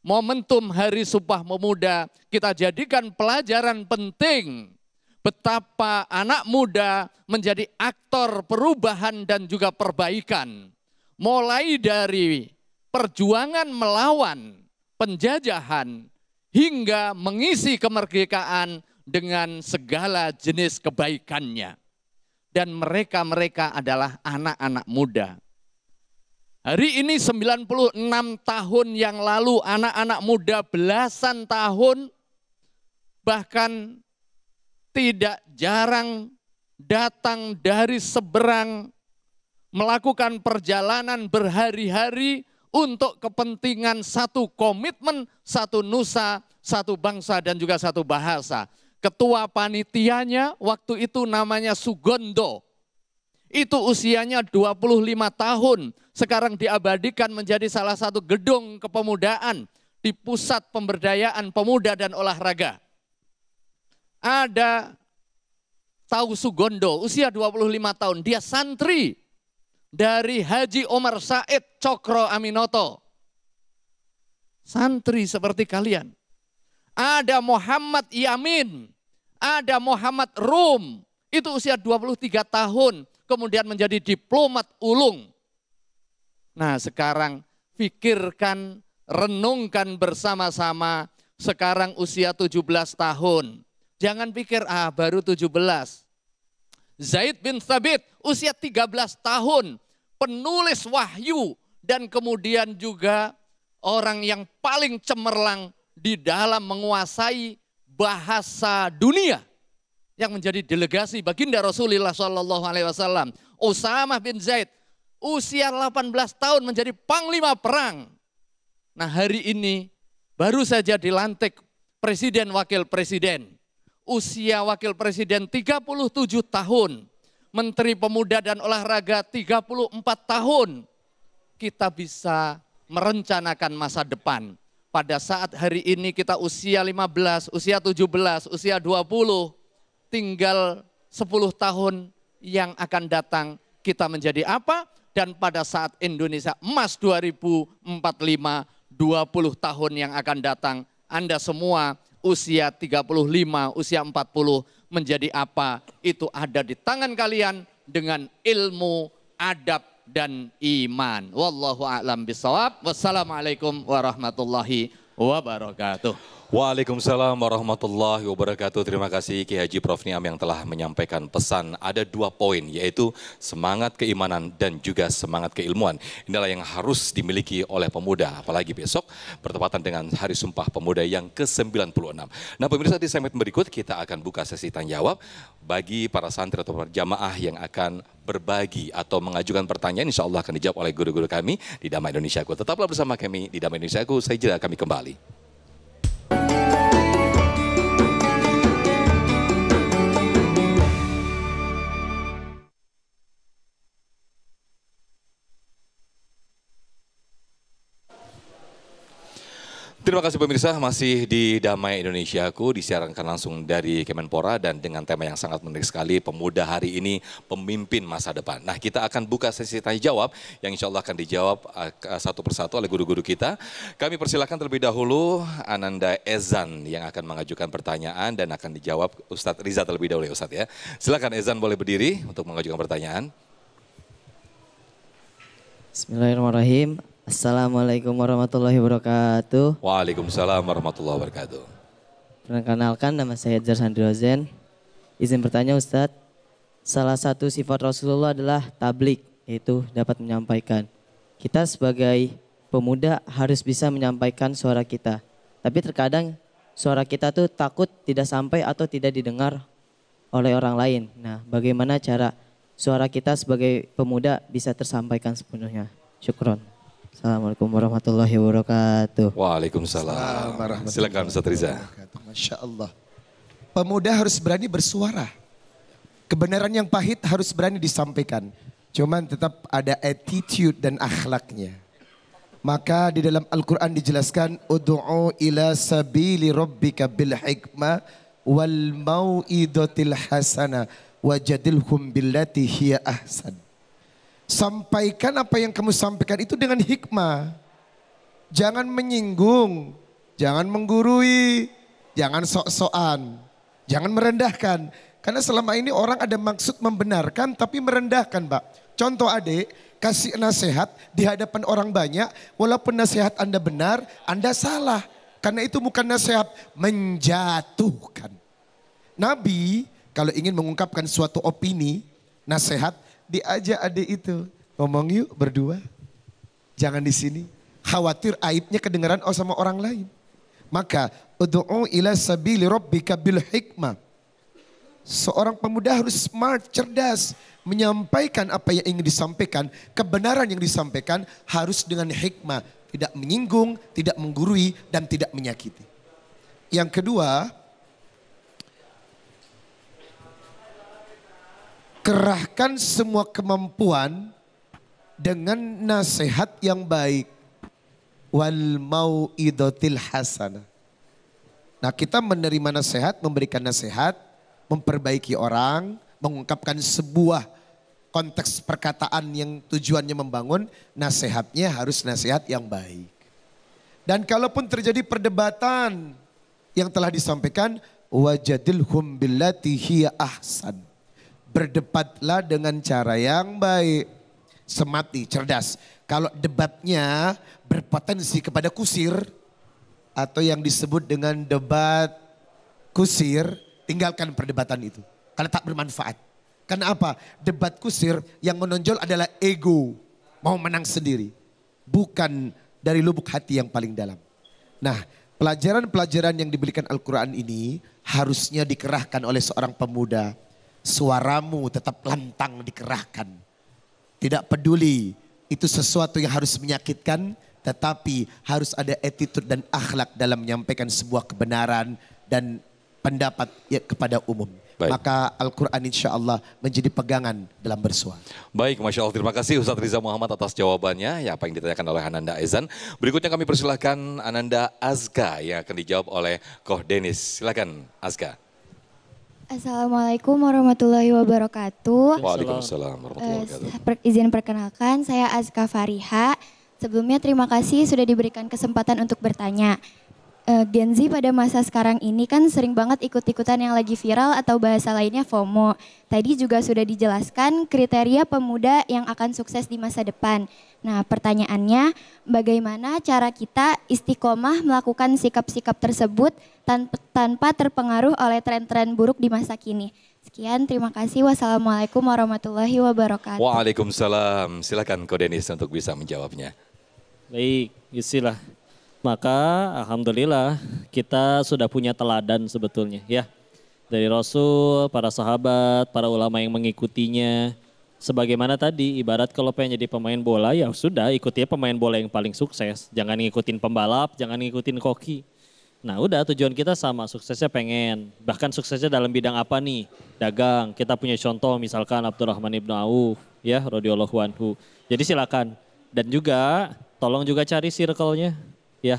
Momentum Hari Sumpah Pemuda kita jadikan pelajaran penting. Betapa anak muda menjadi aktor perubahan dan juga perbaikan. Mulai dari perjuangan melawan penjajahan hingga mengisi kemerdekaan dengan segala jenis kebaikannya. Dan mereka adalah anak-anak muda. Hari ini 96 tahun yang lalu anak-anak muda belasan tahun bahkan tidak jarang datang dari seberang melakukan perjalanan berhari-hari untuk kepentingan satu komitmen, satu nusa, satu bangsa dan juga satu bahasa. Ketua panitianya waktu itu namanya Sugondo. Itu usianya 25 tahun. Sekarang diabadikan menjadi salah satu gedung kepemudaan di Pusat Pemberdayaan Pemuda dan Olahraga. Ada tahu Sugondo, usia 25 tahun. Dia santri dari Haji Omar Said Cokro Aminoto. Santri seperti kalian. Ada Muhammad Yamin, ada Muhammad Rum, itu usia 23 tahun, kemudian menjadi diplomat ulung. Nah sekarang pikirkan, renungkan bersama-sama, sekarang usia 17 tahun. Jangan pikir, baru 17. Zaid bin Thabit, usia 13 tahun, penulis wahyu, dan kemudian juga orang yang paling cemerlang di dalam menguasai bahasa dunia yang menjadi delegasi baginda Rasulullah SAW. Usamah bin Zaid usia 18 tahun menjadi panglima perang. Nah hari ini baru saja dilantik presiden wakil presiden. Usia wakil presiden 37 tahun. Menteri Pemuda dan Olahraga 34 tahun. Kita bisa merencanakan masa depan. Pada saat hari ini kita usia 15, usia 17, usia 20, tinggal 10 tahun yang akan datang kita menjadi apa, dan pada saat Indonesia Emas 2045, 20 tahun yang akan datang, Anda semua usia 35, usia 40 menjadi apa, itu ada di tangan kalian dengan ilmu, adab, dan iman. Wallahu a'lam bishawab. Wassalamualaikum warahmatullahi wabarakatuh. Waalaikumsalam warahmatullahi wabarakatuh. Terima kasih Ki Haji Prof Niam yang telah menyampaikan pesan. Ada 2 poin, yaitu semangat keimanan dan juga semangat keilmuan. Inilah yang harus dimiliki oleh pemuda, apalagi besok bertepatan dengan Hari Sumpah Pemuda yang ke-96. Nah pemirsa, di segmen berikut kita akan buka sesi tanya jawab bagi para santri atau jamaah yang akan berbagi atau mengajukan pertanyaan. Insya Allah akan dijawab oleh guru-guru kami di Damai Indonesiaku. Tetaplah bersama kami di Damai Indonesiaku. Saya jeda, kami kembali. Terima kasih pemirsa, masih di Damai Indonesiaku, disiarkan langsung dari Kemenpora dan dengan tema yang sangat menarik sekali, pemuda hari ini pemimpin masa depan. Nah kita akan buka sesi tanya jawab yang insya Allah akan dijawab satu persatu oleh guru-guru kita. Kami persilakan terlebih dahulu Ananda Ezan yang akan mengajukan pertanyaan dan akan dijawab Ustadz Riza terlebih dahulu ya Ustadz ya. Silakan Ezan boleh berdiri untuk mengajukan pertanyaan. Bismillahirrahmanirrahim. Assalamualaikum warahmatullahi wabarakatuh. Waalaikumsalam warahmatullahi wabarakatuh. Perkenalkan, nama saya Edgar Sandrozen. Izin bertanya Ustadz, salah satu sifat Rasulullah adalah tablik, yaitu dapat menyampaikan. Kita sebagai pemuda harus bisa menyampaikan suara kita. Tapi terkadang suara kita tuh takut tidak sampai atau tidak didengar oleh orang lain. Nah, bagaimana cara suara kita sebagai pemuda bisa tersampaikan sepenuhnya? Syukron. Assalamualaikum warahmatullahi wabarakatuh. Waalaikumsalam. Silakan Ustaz Riza. Masya Allah. Pemuda harus berani bersuara. Kebenaran yang pahit harus berani disampaikan. Cuman tetap ada attitude dan akhlaknya. Maka di dalam Al-Quran dijelaskan, Udu'u ila sabili rabbika bil hikmah wal mau'idatil hasana wajadilhum billati hiya ahsan. Sampaikan apa yang kamu sampaikan itu dengan hikmah. Jangan menyinggung, jangan menggurui, jangan sok-sokan, jangan merendahkan. Karena selama ini orang ada maksud membenarkan tapi merendahkan, Pak. Contoh adik, kasih nasihat di hadapan orang banyak, walaupun nasihat Anda benar, Anda salah. Karena itu bukan nasihat, menjatuhkan. Nabi kalau ingin mengungkapkan suatu opini, nasihat, diajak adik itu, ngomong yuk berdua. Jangan di sini. Khawatir aibnya kedengaran sama orang lain. Maka ud'u ila sabili rabbika bil hikmah. Seorang pemuda harus smart, cerdas, menyampaikan apa yang ingin disampaikan, kebenaran yang disampaikan harus dengan hikmah, tidak menyinggung, tidak menggurui dan tidak menyakiti. Yang kedua, kerahkan semua kemampuan dengan nasihat yang baik. Wal mau'idatil hasanah. Nah kita menerima nasihat, memberikan nasihat, memperbaiki orang, mengungkapkan sebuah konteks perkataan yang tujuannya membangun, nasihatnya harus nasihat yang baik. Dan kalaupun terjadi perdebatan yang telah disampaikan, wajadilhum billati hiya ahsan. Berdebatlah dengan cara yang baik. Semati, cerdas. Kalau debatnya berpotensi kepada kusir atau yang disebut dengan debat kusir, tinggalkan perdebatan itu. Karena tak bermanfaat. Karena apa? Debat kusir yang menonjol adalah ego. Mau menang sendiri. Bukan dari lubuk hati yang paling dalam. Nah, pelajaran-pelajaran yang diberikan Al-Quran ini harusnya dikerahkan oleh seorang pemuda. Suaramu tetap lantang dikerahkan. Tidak peduli itu sesuatu yang harus menyakitkan, tetapi harus ada attitude dan akhlak dalam menyampaikan sebuah kebenaran dan pendapat kepada umum. Baik. Maka Al-Quran insya Allah menjadi pegangan dalam bersuara. Baik, Masya Allah. Terima kasih Ustadz Riza Muhammad atas jawabannya. Ya, apa yang ditanyakan oleh Ananda Ezan. Berikutnya kami persilahkan Ananda Azka yang akan dijawab oleh Koh Denis. Silakan Azka. Assalamualaikum warahmatullahi wabarakatuh. Waalaikumsalam warahmatullahi wabarakatuh. Izin perkenalkan, saya Azka Fariha. Sebelumnya terima kasih sudah diberikan kesempatan untuk bertanya. Gen Z pada masa sekarang ini kan sering banget ikut-ikutan yang lagi viral atau bahasa lainnya FOMO. Tadi juga sudah dijelaskan kriteria pemuda yang akan sukses di masa depan. Nah, pertanyaannya bagaimana cara kita istiqomah melakukan sikap-sikap tersebut tanpa terpengaruh oleh tren-tren buruk di masa kini. Sekian, terima kasih. Wassalamualaikum warahmatullahi wabarakatuh. Waalaikumsalam. Silakan Ko Denis untuk bisa menjawabnya. Baik, istilah. Maka alhamdulillah kita sudah punya teladan sebetulnya ya. Dari Rasul, para sahabat, para ulama yang mengikutinya. Sebagaimana tadi ibarat kalau pengen jadi pemain bola ya sudah ikuti pemain bola yang paling sukses. Jangan ngikutin pembalap, jangan ngikutin koki. Nah udah tujuan kita sama, suksesnya pengen. Bahkan suksesnya dalam bidang apa nih? Dagang, kita punya contoh misalkan Abdurrahman ibn Auf ya radhiyallahu anhu. Jadi silakan. Dan juga tolong juga cari circle-nya. Ya,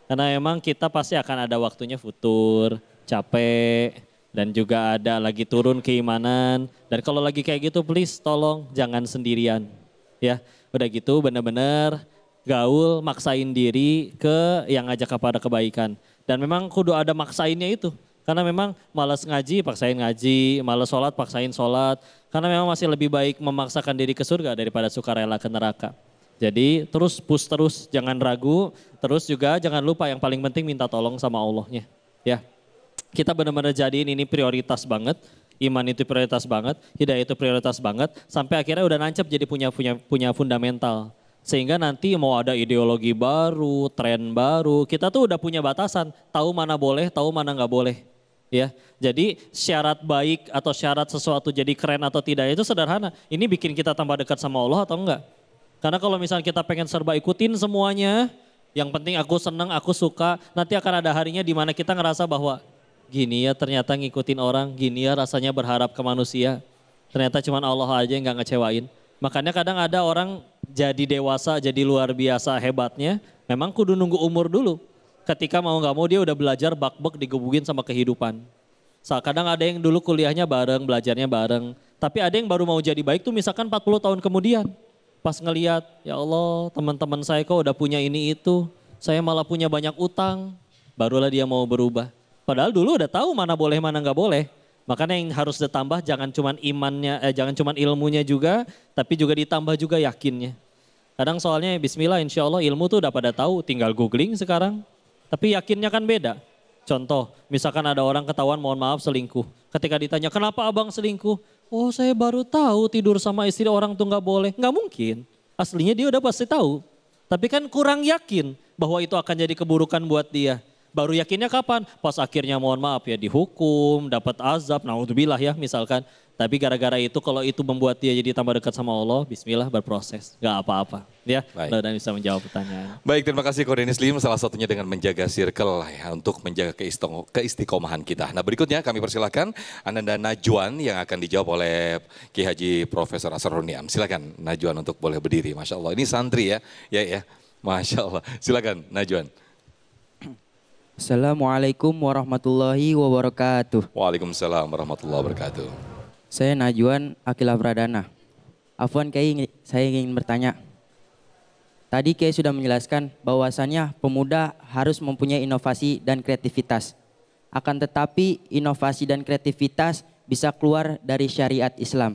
karena memang kita pasti akan ada waktunya futur, capek, dan juga ada lagi turun keimanan. Dan kalau lagi kayak gitu please tolong jangan sendirian. Ya, udah gitu benar-benar gaul, maksain diri ke yang ngajak kepada kebaikan. Dan memang kudu ada maksainnya itu. Karena memang malas ngaji, paksain ngaji, malas sholat, paksain sholat. Karena memang masih lebih baik memaksakan diri ke surga daripada sukarela ke neraka. Jadi terus push terus, jangan ragu, terus juga jangan lupa yang paling penting minta tolong sama Allahnya. Ya, kita benar-benar jadiin ini prioritas banget, iman itu prioritas banget, hidayah itu prioritas banget, sampai akhirnya udah nancep jadi punya fundamental. Sehingga nanti mau ada ideologi baru, tren baru, kita tuh udah punya batasan, tahu mana boleh, tahu mana nggak boleh. Ya, jadi syarat baik atau syarat sesuatu jadi keren atau tidak itu sederhana. Ini bikin kita tambah dekat sama Allah atau enggak? Karena kalau misalnya kita pengen serba ikutin semuanya, yang penting aku seneng, aku suka, nanti akan ada harinya di mana kita ngerasa bahwa gini ya ternyata ngikutin orang, gini ya rasanya berharap ke manusia. Ternyata cuma Allah aja yang gak ngecewain. Makanya kadang ada orang jadi dewasa, jadi luar biasa hebatnya, memang kudu nunggu umur dulu. Ketika mau gak mau dia udah belajar bak-bek digebukin sama kehidupan. Kadang ada yang dulu kuliahnya bareng, belajarnya bareng. Tapi ada yang baru mau jadi baik tuh misalkan 40 tahun kemudian. Pas ngeliat, ya Allah teman-teman saya kok udah punya ini itu, saya malah punya banyak utang, barulah dia mau berubah. Padahal dulu udah tahu mana boleh mana nggak boleh. Makanya yang harus ditambah jangan cuman imannya, jangan cuman ilmunya juga, tapi juga ditambah juga yakinnya. Kadang soalnya bismillah insya Allah ilmu tuh udah pada tahu, tinggal googling sekarang. Tapi yakinnya kan beda. Contoh, misalkan ada orang ketahuan mohon maaf selingkuh. Ketika ditanya kenapa abang selingkuh? Oh saya baru tahu tidur sama istri orang tuh nggak boleh. Nggak mungkin, aslinya dia udah pasti tahu. Tapi kan kurang yakin bahwa itu akan jadi keburukan buat dia. Baru yakinnya kapan? Pas akhirnya mohon maaf ya dihukum, dapat azab, naudzubillah ya misalkan. Tapi gara-gara itu kalau itu membuat dia jadi tambah dekat sama Allah, bismillah berproses, gak apa-apa. Ya, dan bisa menjawab pertanyaan. Baik, terima kasih Ko Denis Lim, salah satunya dengan menjaga circle ya, untuk menjaga keistiqomahan kita. Nah berikutnya kami persilakan Ananda Najwan yang akan dijawab oleh Ki Haji Profesor Asroruniam. Silakan Najwan untuk boleh berdiri, Masya Allah. Ini santri ya, ya, Masya Allah. Silakan Najwan. Assalamualaikum warahmatullahi wabarakatuh. Waalaikumsalam warahmatullahi wabarakatuh. Saya Najwan Akilah Pradana. Afwan Kiai, saya ingin bertanya. Tadi Kiai sudah menjelaskan bahwasannya pemuda harus mempunyai inovasi dan kreativitas. Akan tetapi inovasi dan kreativitas bisa keluar dari syariat Islam.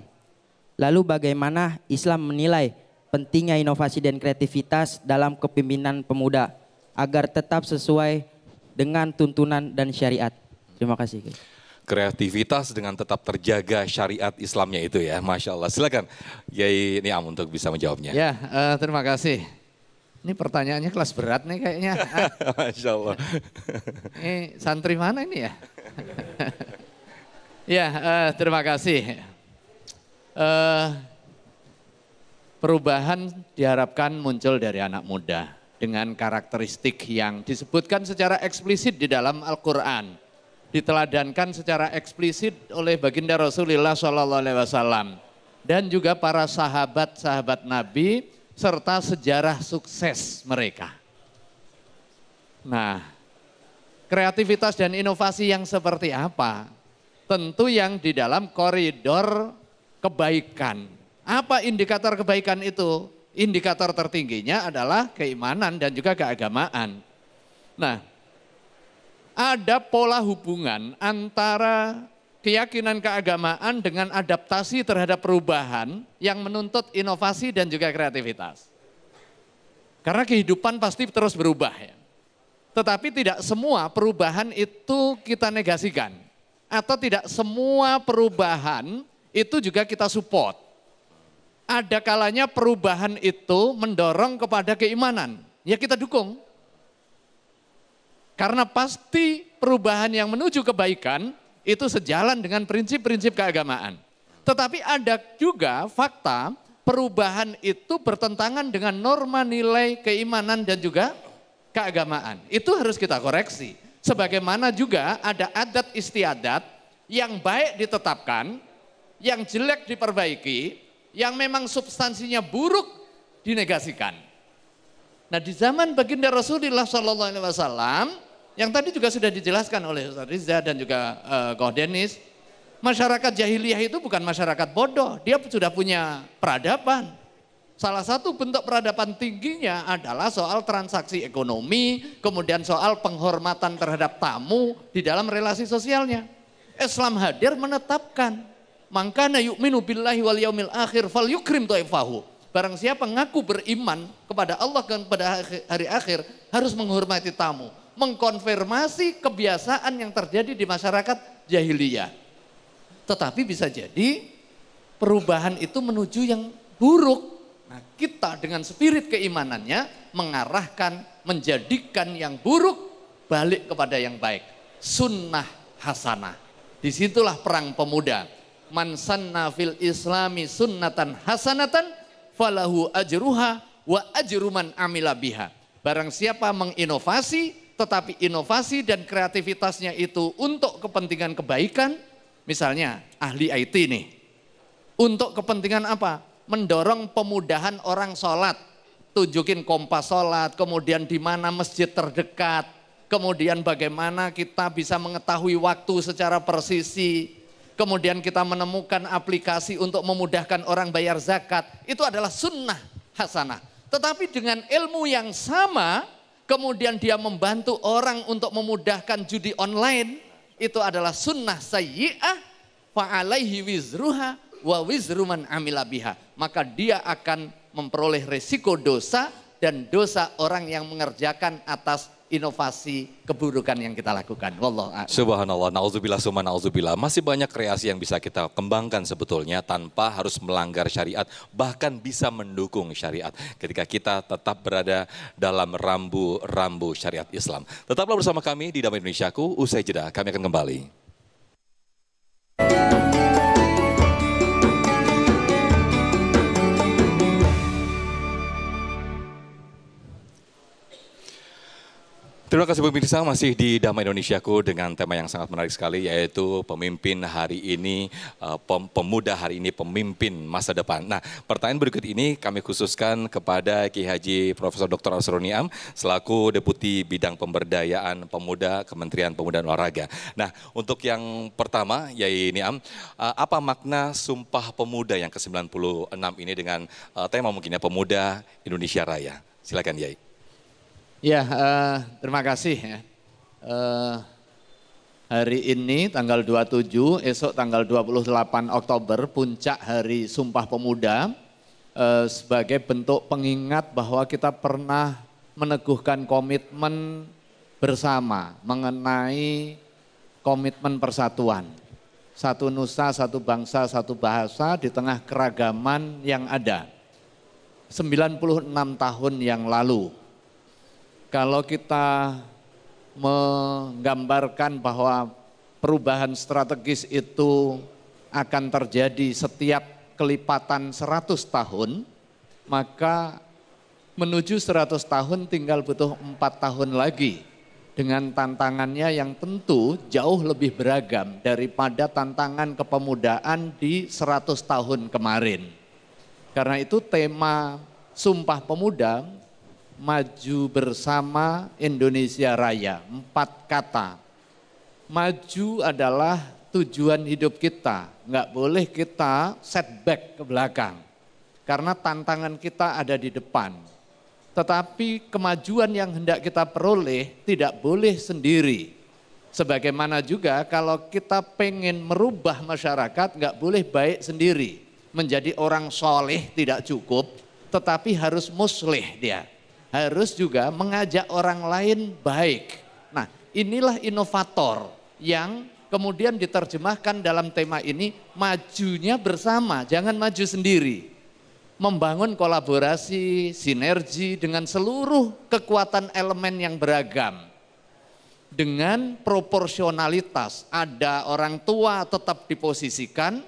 Lalu bagaimana Islam menilai pentingnya inovasi dan kreativitas dalam kepemimpinan pemuda agar tetap sesuai dengan tuntunan dan syariat? Terima kasih Kiai. Kreativitas dengan tetap terjaga syariat Islamnya itu ya, Masya Allah. Silakan Yai Niam untuk bisa menjawabnya. Ya, terima kasih. Ini pertanyaannya kelas berat nih kayaknya. Masya Allah. Ini santri mana ini ya? Ya, terima kasih. Perubahan diharapkan muncul dari anak muda dengan karakteristik yang disebutkan secara eksplisit di dalam Al-Quran. Diteladankan secara eksplisit oleh baginda Rasulullah SAW dan juga para sahabat-sahabat Nabi serta sejarah sukses mereka. Nah, kreativitas dan inovasi yang seperti apa? tentu yang di dalam koridor kebaikan. Apa indikator kebaikan itu? Indikator tertingginya adalah keimanan dan juga keagamaan. Nah, ada pola hubungan antara keyakinan keagamaan dengan adaptasi terhadap perubahan yang menuntut inovasi dan juga kreativitas. Karena kehidupan pasti terus berubah ya. Tetapi tidak semua perubahan itu kita negasikan. Atau tidak semua perubahan itu juga kita support. Ada kalanya perubahan itu mendorong kepada keimanan. Ya kita dukung. Karena pasti perubahan yang menuju kebaikan itu sejalan dengan prinsip-prinsip keagamaan. Tetapi ada juga fakta perubahan itu bertentangan dengan norma nilai keimanan dan juga keagamaan. Itu harus kita koreksi. Sebagaimana juga ada adat istiadat yang baik ditetapkan, yang jelek diperbaiki, yang memang substansinya buruk dinegasikan. Nah di zaman baginda Rasulullah SAW, yang tadi juga sudah dijelaskan oleh Ustaz Riza dan juga Koh Denis, masyarakat jahiliyah itu bukan masyarakat bodoh, dia sudah punya peradaban. Salah satu bentuk peradaban tingginya adalah soal transaksi ekonomi, kemudian soal penghormatan terhadap tamu di dalam relasi sosialnya. Islam hadir menetapkan, mangkana yu'minu billahi wal yaumil akhir fal yukrim dhaifahu. Barang siapa ngaku beriman kepada Allah dan pada hari akhir harus menghormati tamu. Mengkonfirmasi kebiasaan yang terjadi di masyarakat jahiliyah. Tetapi bisa jadi perubahan itu menuju yang buruk. Nah, kita dengan spirit keimanannya mengarahkan, menjadikan yang buruk balik kepada yang baik. Sunnah hasanah. Disitulah perang pemuda. Man sanna fil islami sunnatan hasanatan falahu ajruha wa ajru man amila biha. Barang siapa menginovasi, tetapi inovasi dan kreativitasnya itu untuk kepentingan kebaikan, misalnya ahli IT nih, untuk kepentingan apa? Mendorong pemudahan orang sholat, tunjukin kompas sholat, kemudian di mana masjid terdekat, kemudian bagaimana kita bisa mengetahui waktu secara presisi, kemudian kita menemukan aplikasi untuk memudahkan orang bayar zakat, itu adalah sunnah hasanah. Tetapi dengan ilmu yang sama, kemudian dia membantu orang untuk memudahkan judi online, itu adalah sunnah sayyi'ah, fa'alaihi wizruha wa wizru man amila biha. Maka dia akan memperoleh resiko dosa dan dosa orang yang mengerjakan atas inovasi keburukan yang kita lakukan. Wallahu a'lam. Subhanallah, na'udzubillah, summa na'udzubillah. Masih banyak kreasi yang bisa kita kembangkan sebetulnya tanpa harus melanggar syariat, bahkan bisa mendukung syariat ketika kita tetap berada dalam rambu-rambu syariat Islam. Tetaplah bersama kami di Damai Indonesiaku, usai jeda kami akan kembali. Terima kasih pemirsa, masih di Damai Indonesiaku dengan tema yang sangat menarik sekali, yaitu pemimpin hari ini, pemuda hari ini, pemimpin masa depan. Nah, pertanyaan berikut ini kami khususkan kepada Ki Haji Profesor Dr. Asrul Niam selaku Deputi Bidang Pemberdayaan Pemuda Kementerian Pemuda dan Olahraga. Nah, untuk yang pertama, Yai Niam, apa makna Sumpah Pemuda yang ke-96 ini dengan tema mungkinnya Pemuda Indonesia Raya? Silakan Yai. Ya, terima kasih ya. Hari ini tanggal 27, esok tanggal 28 Oktober, puncak hari Sumpah Pemuda, sebagai bentuk pengingat bahwa kita pernah meneguhkan komitmen bersama mengenai komitmen persatuan. Satu nusa, satu bangsa, satu bahasa di tengah keragaman yang ada. 96 tahun yang lalu. Kalau kita menggambarkan bahwa perubahan strategis itu akan terjadi setiap kelipatan 100 tahun, maka menuju 100 tahun tinggal butuh 4 tahun lagi dengan tantangannya yang tentu jauh lebih beragam daripada tantangan kepemudaan di 100 tahun kemarin. Karena itu tema Sumpah Pemuda, maju bersama Indonesia Raya, 4 kata. Maju adalah tujuan hidup kita. Nggak boleh kita setback ke belakang. Karena tantangan kita ada di depan. Tetapi kemajuan yang hendak kita peroleh tidak boleh sendiri. Sebagaimana juga kalau kita pengen merubah masyarakat nggak boleh baik sendiri. Menjadi orang soleh tidak cukup, tetapi harus muslih dia. Harus juga mengajak orang lain baik. Nah, inilah inovator yang kemudian diterjemahkan dalam tema ini, majunya bersama, jangan maju sendiri. Membangun kolaborasi, sinergi dengan seluruh kekuatan elemen yang beragam. Dengan proporsionalitas, ada orang tua tetap diposisikan,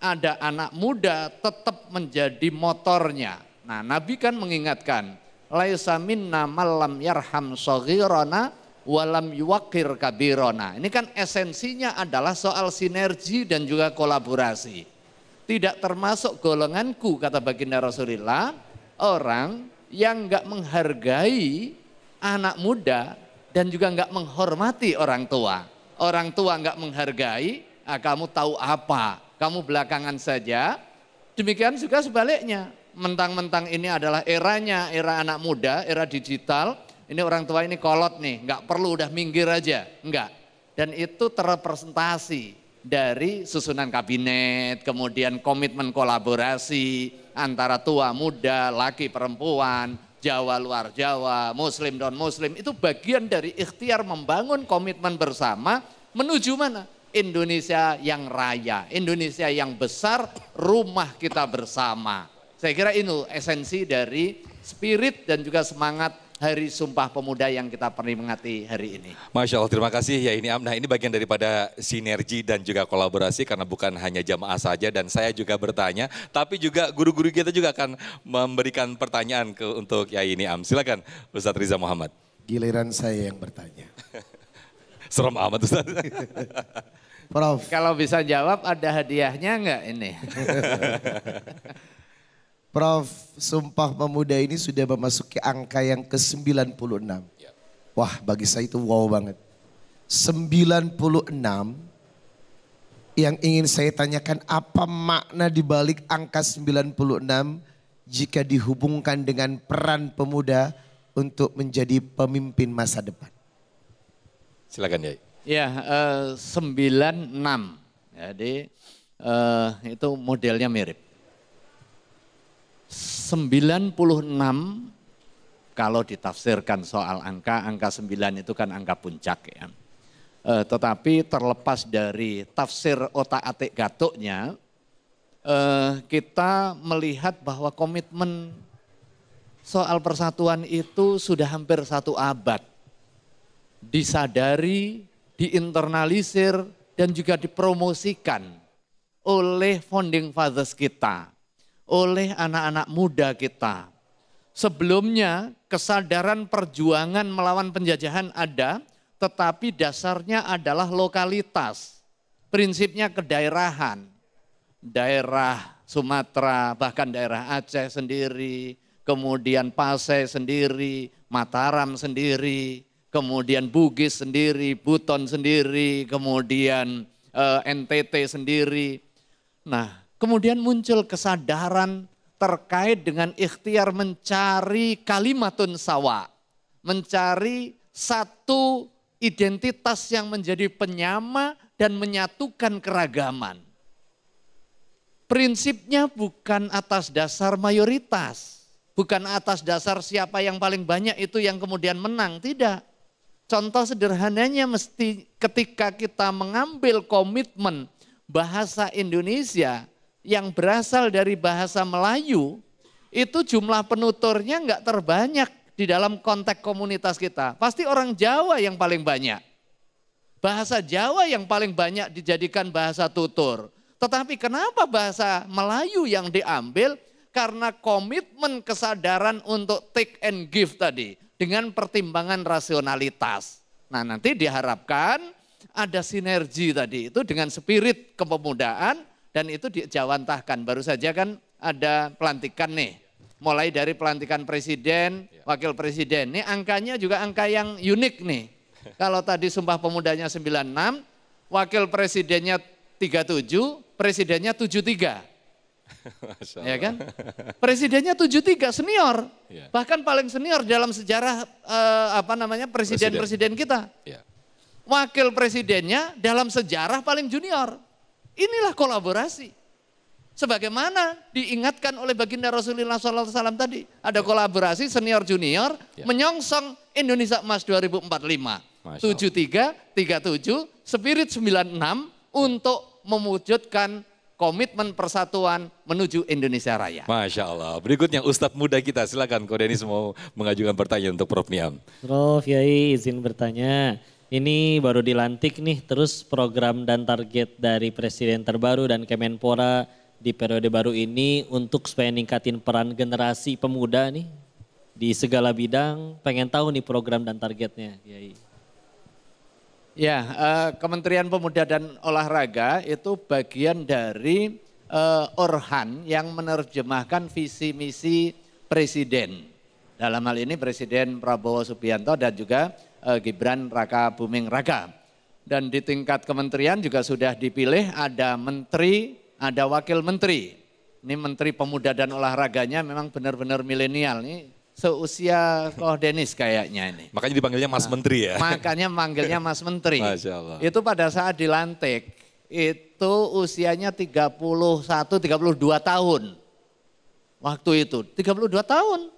ada anak muda tetap menjadi motornya. Nah, Nabi kan mengingatkan, laisa minna malam yarham shaghirana walam yuwakir kabirona. Ini kan esensinya adalah soal sinergi dan juga kolaborasi. Tidak termasuk golonganku, kata baginda Rasulullah, orang yang enggak menghargai anak muda dan juga enggak menghormati orang tua. Orang tua enggak menghargai, kamu tahu apa, kamu belakangan saja. Demikian juga sebaliknya, mentang-mentang ini adalah eranya, era anak muda, era digital, ini orang tua ini kolot nih, enggak perlu udah minggir aja, enggak. Dan itu terrepresentasi dari susunan kabinet, kemudian komitmen kolaborasi antara tua muda, laki perempuan, Jawa luar Jawa, Muslim non Muslim, itu bagian dari ikhtiar membangun komitmen bersama menuju mana? Indonesia yang raya, Indonesia yang besar, rumah kita bersama. Saya kira ini esensi dari spirit dan juga semangat Hari Sumpah Pemuda yang kita peringati hari ini. Masya Allah, terima kasih ya ini Am. Nah, ini bagian daripada sinergi dan juga kolaborasi karena bukan hanya jamaah saja dan saya juga bertanya, tapi juga guru-guru kita juga akan memberikan pertanyaan untuk ya ini Am. Silakan Ustadz Riza Muhammad. Giliran saya yang bertanya. Serem amat Ustadz. Prof. Kalau bisa jawab ada hadiahnya enggak ini? Prof, Sumpah Pemuda ini sudah memasuki angka yang ke-96. Wah, bagi saya itu wow banget. 96 yang ingin saya tanyakan, apa makna di balik angka 96 jika dihubungkan dengan peran pemuda untuk menjadi pemimpin masa depan? Silakan Yai. Ya, 96. Jadi itu modelnya mirip. 96 kalau ditafsirkan soal angka 9 itu kan angka puncak ya. Tetapi terlepas dari tafsir otak-atik gatuknya, kita melihat bahwa komitmen soal persatuan itu sudah hampir 1 abad. Disadari, diinternalisir, dan juga dipromosikan oleh founding fathers kita, oleh anak-anak muda kita. Sebelumnya kesadaran perjuangan melawan penjajahan ada, tetapi dasarnya adalah lokalitas. Prinsipnya kedaerahan. Daerah Sumatera, bahkan daerah Aceh sendiri, kemudian Pasai sendiri, Mataram sendiri, kemudian Bugis sendiri, Buton sendiri, kemudian NTT sendiri. Nah, kemudian muncul kesadaran terkait dengan ikhtiar mencari kalimatun sawa. Mencari satu identitas yang menjadi penyama dan menyatukan keragaman. Prinsipnya bukan atas dasar mayoritas. Bukan atas dasar siapa yang paling banyak itu yang kemudian menang, tidak. Contoh sederhananya mesti ketika kita mengambil komitmen bahasa Indonesia yang berasal dari bahasa Melayu, itu jumlah penuturnya enggak terbanyak di dalam konteks komunitas kita. Pasti orang Jawa yang paling banyak. Bahasa Jawa yang paling banyak dijadikan bahasa tutur. Tetapi kenapa bahasa Melayu yang diambil? Karena komitmen kesadaran untuk take and give tadi. Dengan pertimbangan rasionalitas. Nah, nanti diharapkan ada sinergi tadi itu dengan spirit kepemudaan. Dan itu dijawantahkan, baru saja kan ada pelantikan nih. Mulai dari pelantikan presiden, wakil presiden. Ini angkanya juga angka yang unik nih. Kalau tadi Sumpah Pemudanya 96, wakil presidennya 37, presidennya 73. Ya kan? Presidennya 73 senior. Ya. Bahkan paling senior dalam sejarah presiden-presiden kita. Ya. Wakil presidennya dalam sejarah paling junior. Inilah kolaborasi. Sebagaimana diingatkan oleh baginda Rasulullah SAW tadi. Ada kolaborasi senior junior menyongsong Indonesia Emas 2045. 73, 37, spirit 96 untuk mewujudkan komitmen persatuan menuju Indonesia Raya. Masya Allah. Berikutnya Ustadz muda kita, silakan Ko Denis mau mengajukan pertanyaan untuk Prof Niam. Prof Yai izin bertanya. Ini baru dilantik nih, terus program dan target dari Presiden terbaru dan Kemenpora di periode baru ini untuk supaya ningkatin peran generasi pemuda nih di segala bidang. Pengen tahu nih program dan targetnya, Yai. Ya, Kementerian Pemuda dan Olahraga itu bagian dari Orhan yang menerjemahkan visi misi Presiden. Dalam hal ini Presiden Prabowo Subianto dan juga Gibran Raka Buming Raka. Dan di tingkat kementerian juga sudah dipilih ada menteri, ada wakil menteri. Ini Menteri Pemuda dan Olahraganya memang benar-benar milenial nih. Seusia Koh Denis kayaknya ini. Makanya dipanggilnya Mas Menteri ya? Makanya manggilnya Mas Menteri. Masya Allah. Itu pada saat dilantik, itu usianya 31, 32 tahun. Waktu itu, 32 tahun.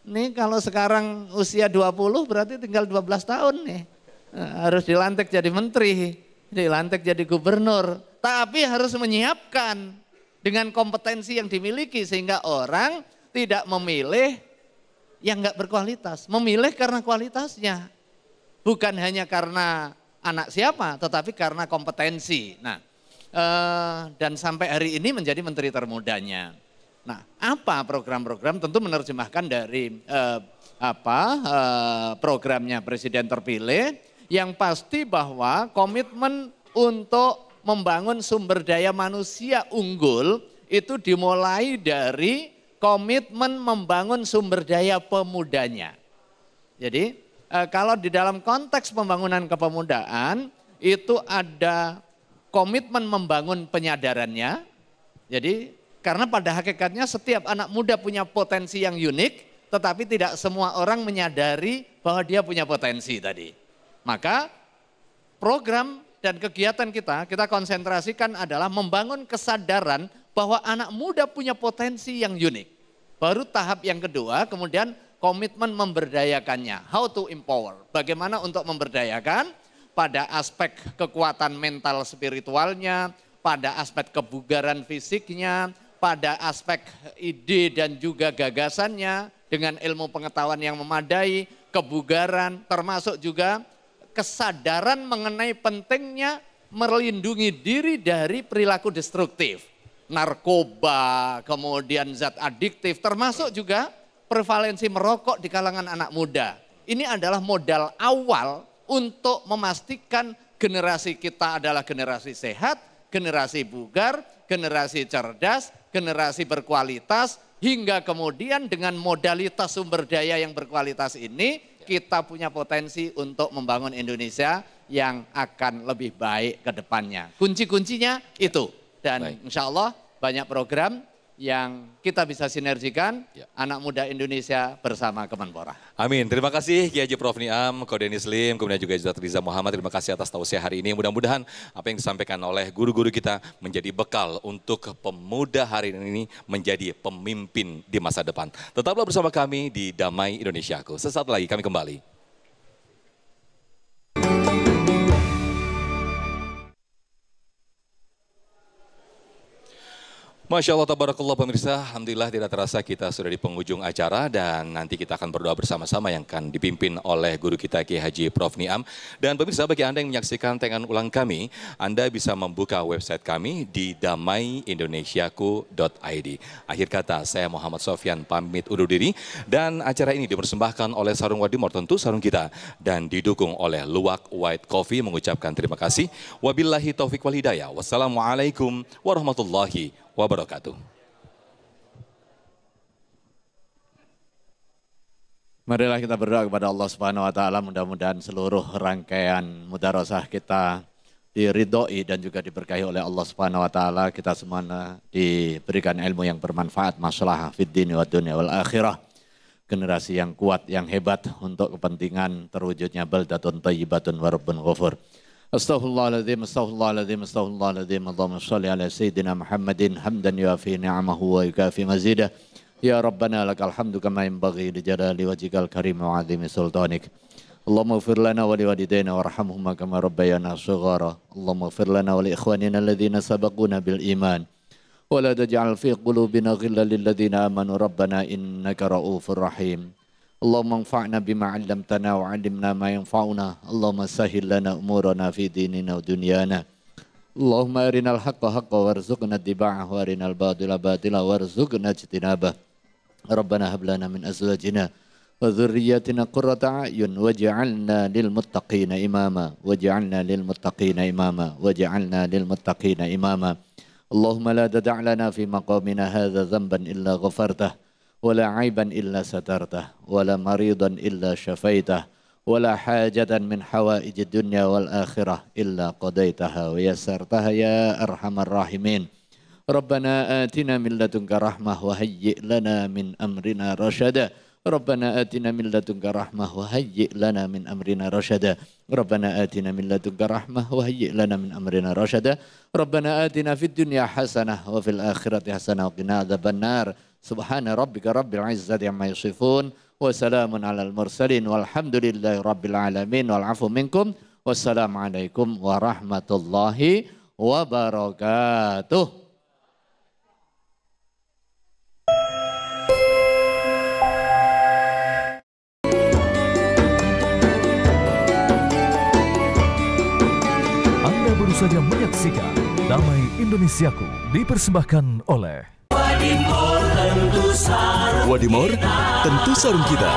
Nih kalau sekarang usia 20 berarti tinggal 12 tahun nih. Harus dilantik jadi menteri, dilantik jadi gubernur. Tapi harus menyiapkan dengan kompetensi yang dimiliki sehingga orang tidak memilih yang enggak berkualitas, memilih karena kualitasnya. Bukan hanya karena anak siapa, tetapi karena kompetensi. Nah, dan sampai hari ini menjadi menteri termudanya. Nah, apa program-program? Tentu menerjemahkan dari programnya Presiden terpilih, yang pasti bahwa komitmen untuk membangun sumber daya manusia unggul itu dimulai dari komitmen membangun sumber daya pemudanya. Jadi kalau di dalam konteks pembangunan kepemudaan itu ada komitmen membangun penyadarannya. Jadi karena pada hakikatnya setiap anak muda punya potensi yang unik, tetapi tidak semua orang menyadari bahwa dia punya potensi tadi. Maka program dan kegiatan kita konsentrasikan adalah membangun kesadaran bahwa anak muda punya potensi yang unik. Baru tahap yang kedua, kemudian komitmen memberdayakannya. How to empower. Bagaimana untuk memberdayakan pada aspek kekuatan mental spiritualnya, pada aspek kebugaran fisiknya, pada aspek ide dan juga gagasannya dengan ilmu pengetahuan yang memadai, kebugaran, termasuk juga kesadaran mengenai pentingnya melindungi diri dari perilaku destruktif. Narkoba, kemudian zat adiktif, termasuk juga prevalensi merokok di kalangan anak muda. Ini adalah modal awal untuk memastikan generasi kita adalah generasi sehat, generasi bugar, generasi cerdas, generasi berkualitas, hingga kemudian dengan modalitas sumber daya yang berkualitas ini, kita punya potensi untuk membangun Indonesia yang akan lebih baik ke depannya. Kunci-kuncinya itu. Dan insya Allah banyak program yang kita bisa sinergikan anak muda Indonesia bersama Kemenpora. Amin. Terima kasih Kiai Haji Prof Niam, Ko Denis Lim, kemudian juga Ustadz Riza Muhammad. Terima kasih atas tausiah hari ini. Mudah-mudahan apa yang disampaikan oleh guru-guru kita menjadi bekal untuk pemuda hari ini menjadi pemimpin di masa depan. Tetaplah bersama kami di Damai Indonesiaku. Sesaat lagi kami kembali. Masya Allah, tabarakallah pemirsa, alhamdulillah tidak terasa kita sudah di penghujung acara dan nanti kita akan berdoa bersama-sama yang akan dipimpin oleh guru kita Kiai Haji Prof Niam. Dan pemirsa, bagi Anda yang menyaksikan tayangan ulang kami, Anda bisa membuka website kami di damaiindonesiaku.id. Akhir kata, saya Muhammad Sofyan pamit undur diri dan acara ini dipersembahkan oleh Sarung Wadimor, tentu sarung kita, dan didukung oleh Luwak White Coffee mengucapkan terima kasih. Wabillahi taufiq wal hidayah. Wassalamualaikum warahmatullahi wabarakatuh. Marilah kita berdoa kepada Allah Subhanahu wa taala, mudah-mudahan seluruh rangkaian mudarosah kita diridhoi dan juga diberkahi oleh Allah Subhanahu wa taala. Kita semua diberikan ilmu yang bermanfaat, maslahah fid din wa dunya wal akhirah. Generasi yang kuat, yang hebat untuk kepentingan terwujudnya baldatun thayyibatun wa rabbun ghafur. Astaghfirullahaladzim, astaghfirullahaladzim, astaghfirullahaladzim. Allahumma shalli ala sayyidina Muhammadin hamdan yuafi ni'amahu wa yukafi mazidah. Ya Rabbana lakal hamdu kama yanbaghi li jalali wajhikal karim wa 'azimi sultanik. Allahumma ighfir lana wa liwalidayna warhamhuma kama rabbayana shighara. Allahumma ighfir lana wa li ikhwanina alladhina sabaquna bil iman. Wa la taj'al fi qulubina ghillan lil ladzina amanu rabbana innaka ra'ufur rahim. Allahumma anfa'na bima 'allamtana wa 'allimna ma yanfa'una. Allahumma sahhil lana umurana fi dinina wa dunyana. Allahumma arinal haqqa haqqa warzuqna ittiba'ahu wa arinal batila batila warzuqna ijtinabah. Rabbana hab lana min azwajina wa dhurriyyatina qurrata a'yun waj'alna lil muttaqina imama waj'alna lil muttaqina imama waj'alna lil muttaqina imama. Allahumma la tada' lana fi maqamina hadza dhanban illa ghafartah wa la 'aiban illa satartah wa la maridan illa syafaitah wa la hajatan min hawaijid dunya wal akhirah illa qadaitaha wa yassartaha ya arhamar rahimin. Rabbana atina min ladunka rahmah wa hayyi' lana min amrina rasyada. Rabbana atina min ladunka rahmah wa hayyi' lana min amrina rasyada. Rabbana atina min ladunka rahmah wa hayyi' lana min amrina rasyada. Rabbana atina fid dunya hasanah wa fil akhirati hasanah wa qina adzabannar. Subhana rabbika rabbil izzati amma yasifun wa salamun alal mursalin walhamdulillahi rabbil alamin wal afu minkum. Wassalamualaikum warahmatullahi wabarakatuh. Baru saja menyaksikan Damai Indonesiaku dipersembahkan oleh Wadimor tentu sarung kita.